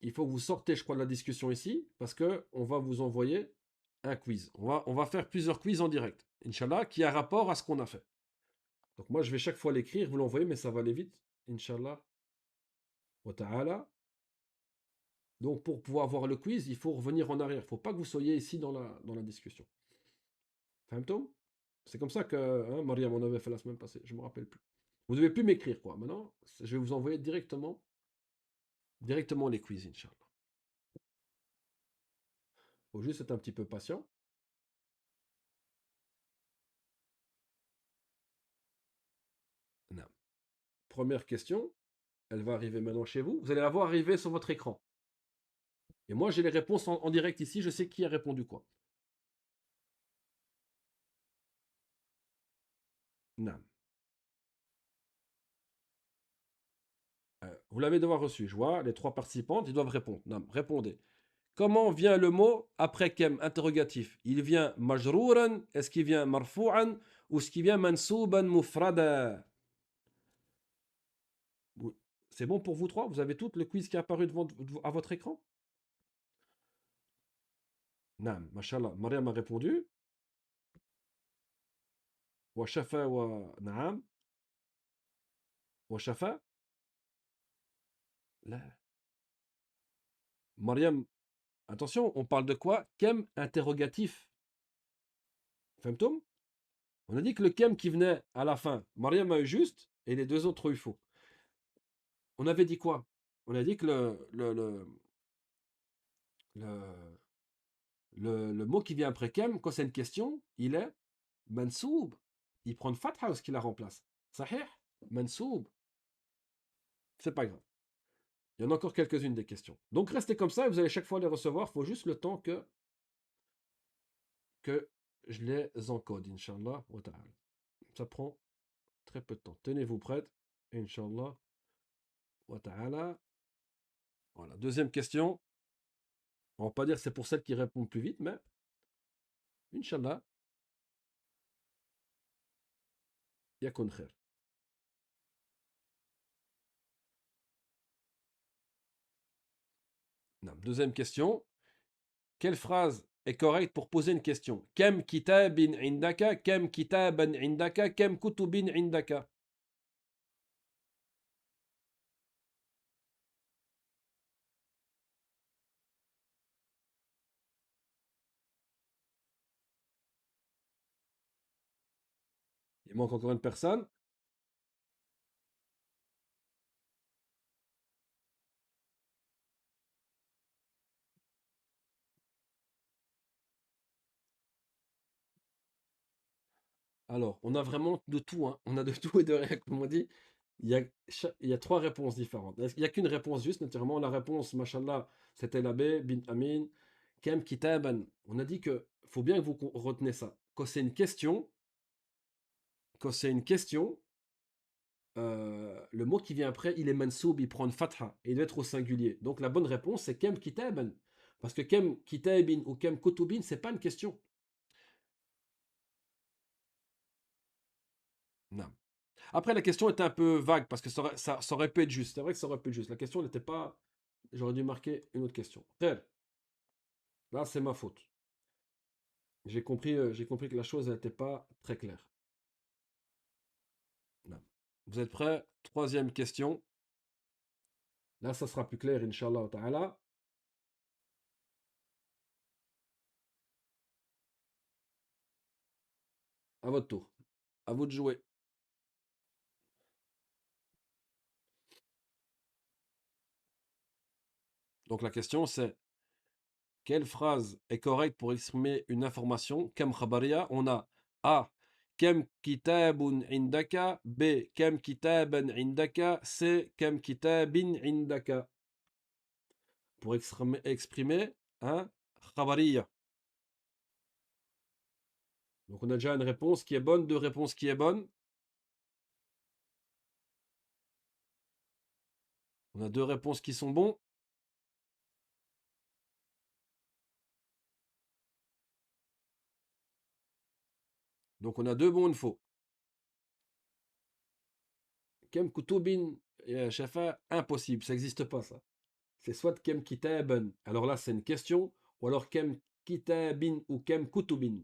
Il faut que vous sortez, je crois, de la discussion ici, parce que on va vous envoyer un quiz. On va faire plusieurs quiz en direct, Inch'Allah, qui a rapport à ce qu'on a fait. Donc moi, je vais chaque fois l'écrire, vous l'envoyer, mais ça va aller vite, Inch'Allah wa ta'ala. Donc pour pouvoir voir le quiz, il faut revenir en arrière. Il ne faut pas que vous soyez ici dans la discussion. Fahmtoum? C'est comme ça que hein, Mariam on avait fait la semaine passée, je ne me rappelle plus. Vous ne devez plus m'écrire, quoi. Maintenant, je vais vous envoyer directement les quiz, Inch'Allah. Il faut juste être un petit peu patient. Non. Première question, elle va arriver maintenant chez vous. Vous allez la voir arriver sur votre écran. Et moi, j'ai les réponses en direct ici. Je sais qui a répondu quoi. Non. Vous l'avez devoir reçu. Je vois les trois participantes, ils doivent répondre. Non, répondez. Comment vient le mot après kem interrogatif? Il vient majrouran, est-ce qu'il vient marfou'an ou est-ce qu'il vient mansouban mufrada? C'est bon pour vous trois? Vous avez tout le quiz qui est apparu à votre écran? Non, mashallah. Mariam a répondu. Wa shafa wa naam. Wa shafa. Là. Mariam, attention, on parle de quoi? Kem interrogatif. Fahmtoum? On a dit que le kem qui venait à la fin, Mariam a eu juste et les deux autres ont eu faux. On avait dit quoi? On a dit que le, le mot qui vient après kem, quand c'est une question, il est mansoub. Il prend une fatha ce qui la remplace. Sahih? Mansoub. C'est pas grave. Il y en a encore quelques-unes des questions. Donc restez comme ça et vous allez chaque fois les recevoir. Il faut juste le temps que je les encode, Inch'Allah wa ta'ala. Ça prend très peu de temps. Tenez-vous prête, Inch'Allah wa ta'ala. Voilà, deuxième question. On va pas dire que c'est pour celle qui répond plus vite, mais Inch'Allah, yakun khair. Non, deuxième question. Quelle phrase est correcte pour poser une question? Kem kitabin indaka, kem kitaban indaka, kem kutubin indaka. Il manque encore une personne. Alors, on a vraiment de tout, hein. On a de tout et de rien, comme on dit. Il y a trois réponses différentes. Il n'y a qu'une réponse juste, naturellement. La réponse, machallah, c'était l'abbé bin Amin. Kem kitaban. On a dit que faut bien que vous retenez ça. Quand c'est une question, le mot qui vient après, il est mansoub, il prend une fatha, et il doit être au singulier. Donc la bonne réponse, c'est kem kitaban. Parce que kem kitabin ou kem kutubin, c'est pas une question. Non. Après, la question était un peu vague, parce que ça aurait pu être juste. C'est vrai que ça aurait pu être juste. La question n'était pas. J'aurais dû marquer une autre question. Tel. Là, c'est ma faute. J'ai compris que la chose n'était pas très claire. Non. Vous êtes prêts? Troisième question. Là, ça sera plus clair, Inch'Allah ta'ala. À votre tour. À vous de jouer. Donc la question, c'est quelle phrase est correcte pour exprimer une information? Kam khabariya, on a A. Kam kitabun indaka. B. Kam kitaban indaka. C. Kam kitabin indaka. Pour exprimer un khabariya. Donc on a déjà une réponse qui est bonne, deux réponses qui est bonne. On a deux réponses qui sont bonnes. Donc on a deux bons, une faux. Kem kutubin, shafa, impossible, ça n'existe pas ça. C'est soit kem kitaban, alors là c'est une question, ou alors kem kitabin ou kem kutubin.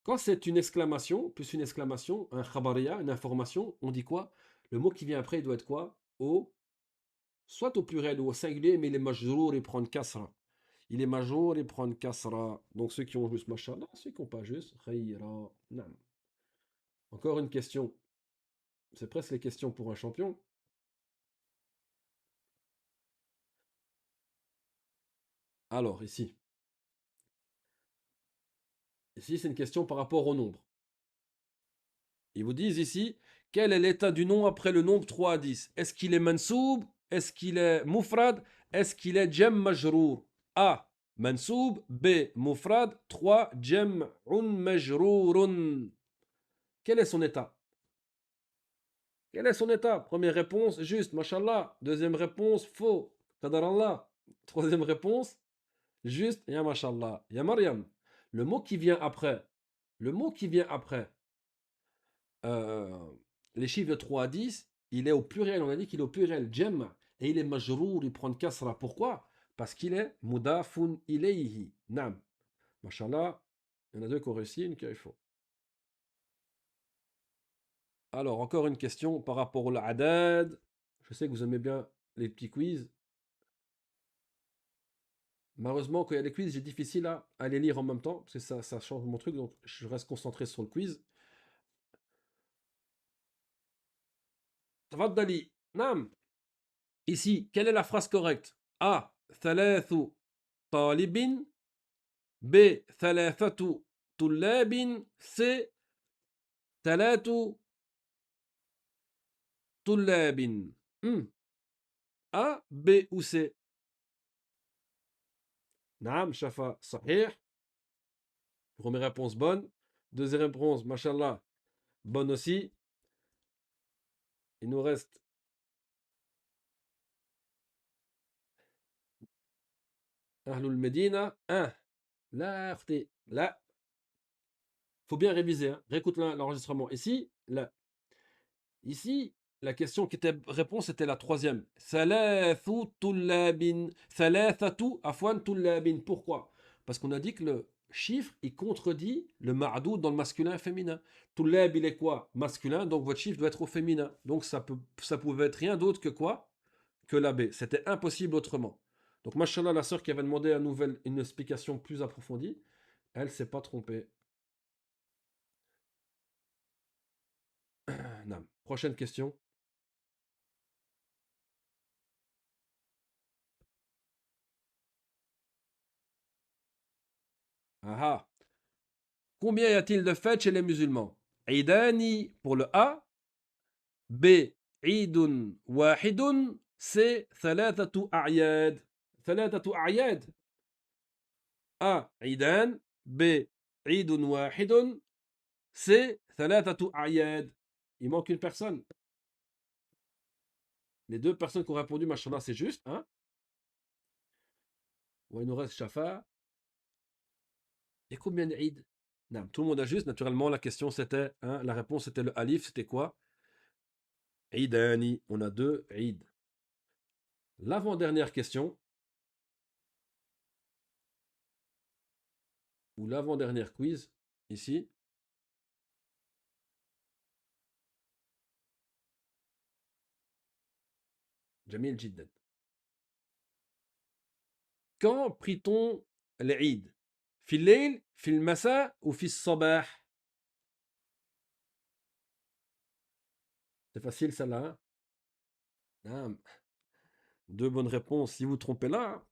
Quand c'est une exclamation, plus une exclamation, un khabariya, une information, on dit quoi? Le mot qui vient après, il doit être quoi? Soit au pluriel ou au singulier, mais il est majrour, il prend une kasra. Il est majrour, il prend une kasra. Donc ceux qui ont juste mashallah, ceux qui n'ont pas juste, khayra. Naam. Encore une question. C'est presque les questions pour un champion. Alors, ici. Ici, c'est une question par rapport au nombre. Ils vous disent ici, quel est l'état du nom après le nombre 3 à 10? Est-ce qu'il est mansoub? Est-ce qu'il est mufrad? Est-ce qu'il est jem majrour? A. Mansoub. B. Mufrad. 3. Jam'un majrourun. Quel est son état? Quel est son état? Première réponse, juste, mashallah. Deuxième réponse, faux. Qadarallah. Troisième réponse, juste, ya mashallah. Ya Maryam. Le mot qui vient après, le mot qui vient après, euh, les chiffres de 3 à 10, il est au pluriel. On a dit qu'il est au pluriel. Jem. Et il est majrour, il prend une kasra. Pourquoi? Parce qu'il est mudafun ilayhi. Nam. Mashallah. Il y en a deux qui ont réussi, une qui a eu faux. Alors, encore une question par rapport au adad. Je sais que vous aimez bien les petits quiz. Malheureusement, quand il y a des quiz, j'ai difficile à les lire en même temps, parce que ça change mon truc, donc je reste concentré sur le quiz. Tafaddali. Nam. Ici, quelle est la phrase correcte? A. Thalathu talibin. B. Thalathatu tullabin. C. Thalatu tullabin. A, B ou C? Nam, Shafa, sahih. Première réponse bonne. Deuxième réponse, mashallah, bonne aussi. Il nous reste Ahlul Medina. 1. Là, là, faut bien réviser. Hein. Réécoute l'enregistrement. Ici, la question qui était réponse était la troisième. Thalathu tullabin. Thalathatu afwan tullabin. Pourquoi? Parce qu'on a dit que le chiffre, il contredit le ma'doud dans le masculin et féminin. Tullab, il est quoi? Masculin, donc votre chiffre doit être au féminin. Donc ça pouvait être rien d'autre que quoi? Que la B. C'était impossible autrement. Donc, machallah, la sœur qui avait demandé une explication plus approfondie, elle s'est pas trompée. Non. Prochaine question. Ah ah. Combien y a-t-il de fêtes chez les musulmans? Aidani pour le A. B. Eidun wahidun. C. Thalathatu a'yad. Thalathatu a'yad. A. Eidan. B. Eidun wahidun. C. Thalathatu a'yad. Il manque une personne. Les deux personnes qui ont répondu, machallah, c'est juste. Hein? Ouais, il nous reste Shafa. Et combien d'Eid? Non, tout le monde a juste. Naturellement, la question c'était, hein, la réponse c'était le Alif, c'était quoi? Eidani. On a deux Eid. L'avant-dernière question, ou l'avant-dernière quiz, ici. Jamil Jiddan. Quand prit-on l'Eid? Fil layl, fil masa ou fil sabah? C'est facile celle-là. Hein? Deux bonnes réponses. Si vous trompez là,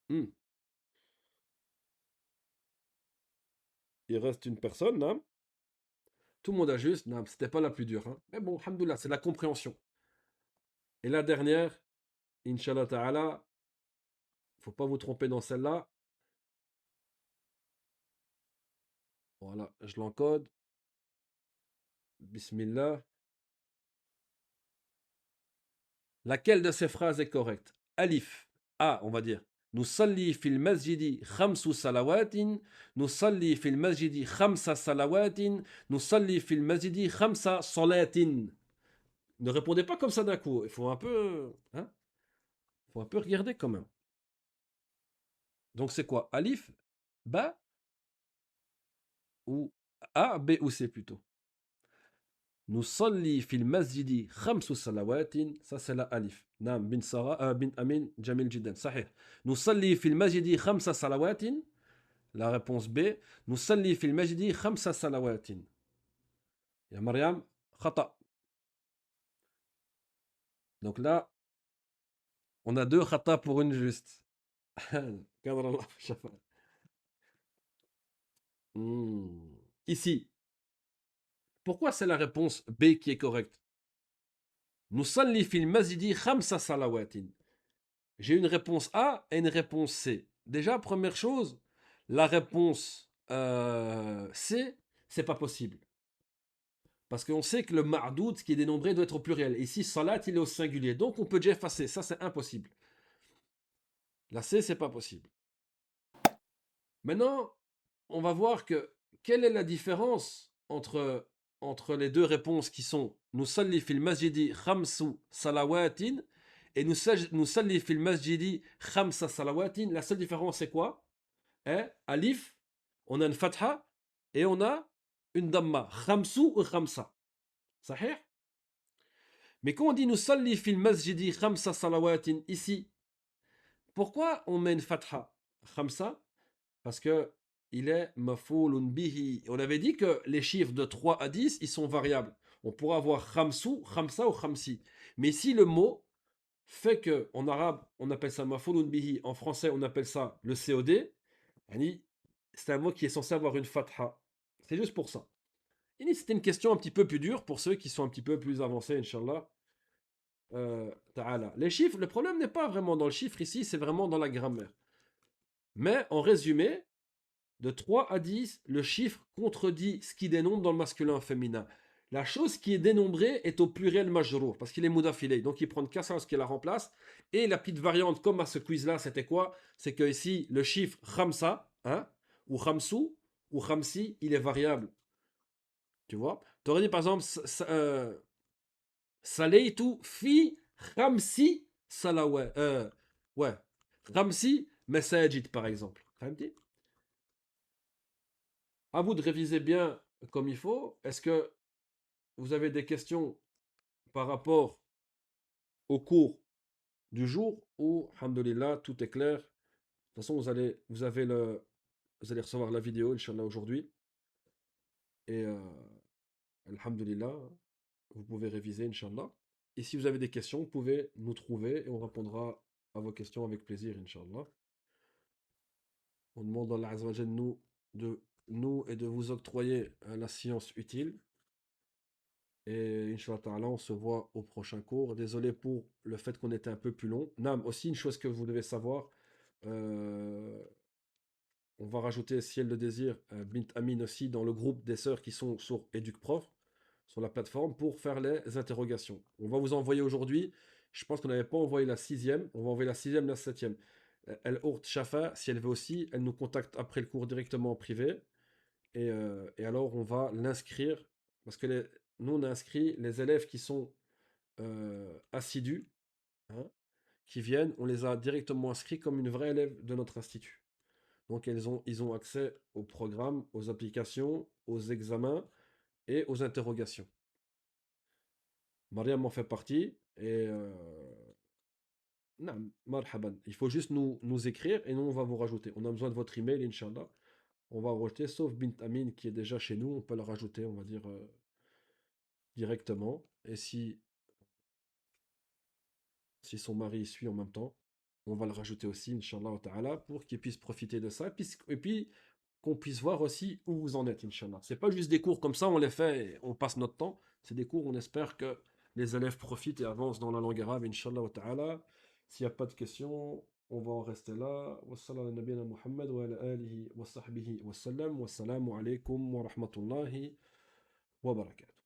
il reste une personne. Hein? Tout le monde a juste. Non, c'était pas la plus dure. Hein? Mais bon, alhamdoulilah, c'est la compréhension. Et la dernière, Inch'Allah Ta'ala, faut pas vous tromper dans celle-là. Voilà, je l'encode. Bismillah. Laquelle de ces phrases est correcte? Alif. A, on va dire. Nusalli fil masjidi khamsu salawatin. Nusalli fil masjidi khamsa salawatin. Nusalli fil masjidi khamsa salatin. Ne répondez pas comme ça d'un coup. Il faut un peu, hein, faut un peu regarder quand même. Donc c'est quoi? Alif, Ba ou A, B ou C plutôt? Nusalli fil masjidi khamsu salawatin. Ça c'est la alif. Nam bin Sarah, bin Amin, Jamil Jiddan. Sahih. Nusalli fil masjidi khamsa salawatin. La réponse B. Nusalli fil masjidi khamsa salawatin. Ya Mariam, khata. Donc là, on a deux khata pour une juste. Qadrallah shafa. Ici, pourquoi c'est la réponse B qui est correcte? Nusalli fil masjidi khamsa salawatin. J'ai une réponse A et une réponse C. Déjà, première chose, la réponse C, c'est pas possible. Parce qu'on sait que le ma'doud, qui est dénombré, doit être au pluriel. Ici, salat, il est au singulier. Donc, on peut déjà effacer. Ça, c'est impossible. La C, c'est pas possible. Maintenant, on va voir que quelle est la différence entre les deux réponses qui sont Nusalli fil masjidi khamsu salawatin et Nusalli fil masjidi khamsa salawatin. La seule différence, c'est quoi? Alif, on a une fatha et on a une damma. Khamsu ou khamsa. Sahih? Mais quand on dit Nusalli fil masjidi khamsa salawatin ici, pourquoi on met une fatha? Khamsa? Parce que il est mafoulun bihi. On avait dit que les chiffres de 3 à 10, ils sont variables. On pourra avoir khamsu, khamsa ou khamsi. Mais ici, le mot fait que en arabe, on appelle ça mafoulun bihi. En français, on appelle ça le COD. C'est un mot qui est censé avoir une fatha. C'est juste pour ça. C'était une question un petit peu plus dure pour ceux qui sont un petit peu plus avancés, Inch'Allah. Ta'ala. Les chiffres, le problème n'est pas vraiment dans le chiffre ici, c'est vraiment dans la grammaire. Mais en résumé, de 3 à 10, le chiffre contredit ce qui dénombre dans le masculin féminin. La chose qui est dénombrée est au pluriel majrour, parce qu'il est moudafilé. Donc il prend une kasra, ce qui la remplace. Et la petite variante, comme à ce quiz-là, c'était quoi? C'est que ici, le chiffre khamsa, hein, ou khamsu, ou khamsi, il est variable. Tu vois? Tu aurais dit par exemple, salaytu fi khamsi salawat. Ouais. Khamsi masajid, par exemple. Fahmti? À vous de réviser bien comme il faut. Est-ce que vous avez des questions par rapport au cours du jour ou, alhamdoulilah, tout est clair? De toute façon, vous allez recevoir la vidéo, Inch'Allah, aujourd'hui. Et, alhamdoulilah, vous pouvez réviser, Inch'Allah. Et si vous avez des questions, vous pouvez nous trouver et on répondra à vos questions avec plaisir, Inch'Allah. On demande à Allah Azza wa Jal de nous et de vous octroyer la science utile. Et Inch'Allah Ta'ala, on se voit au prochain cours. Désolé pour le fait qu'on était un peu plus long. Nam, aussi une chose que vous devez savoir, euh, on va rajouter, si elle le désire, Bint Amin aussi dans le groupe des sœurs qui sont sur EducProf, sur la plateforme, pour faire les interrogations. On va vous envoyer aujourd'hui, je pense qu'on n'avait pas envoyé la sixième, on va envoyer la sixième, la septième. Elle Ourt Shafa, si elle veut aussi, elle nous contacte après le cours directement en privé. Et alors, on va l'inscrire, parce que nous, on a inscrit les élèves qui sont assidus, hein, qui viennent, on les a directement inscrits comme une vraie élève de notre institut. Donc, ils ont accès au programme, aux applications, aux examens et aux interrogations. Mariam en fait partie, et naam, marhaban. Il faut juste nous écrire, et nous, on va vous rajouter. On a besoin de votre email, Inch'Allah. On va rajouter, sauf Bint Amin qui est déjà chez nous, on peut le rajouter, on va dire, directement. Et si son mari suit en même temps, on va le rajouter aussi, Inch'Allah Ta'ala, pour qu'il puisse profiter de ça. Et puis qu'on puisse voir aussi où vous en êtes, Inch'Allah. C'est pas juste des cours comme ça, on les fait et on passe notre temps. C'est des cours où on espère que les élèves profitent et avancent dans la langue arabe, Inch'Allah Ta'ala. S'il n'y a pas de questions, On va en rester là. Wa sallallahu ala nabiyyina Muhammad wa ala alihi wa sahbihi wa sallam. Wassalamu alaikum wa rahmatullahi wa barakatuh.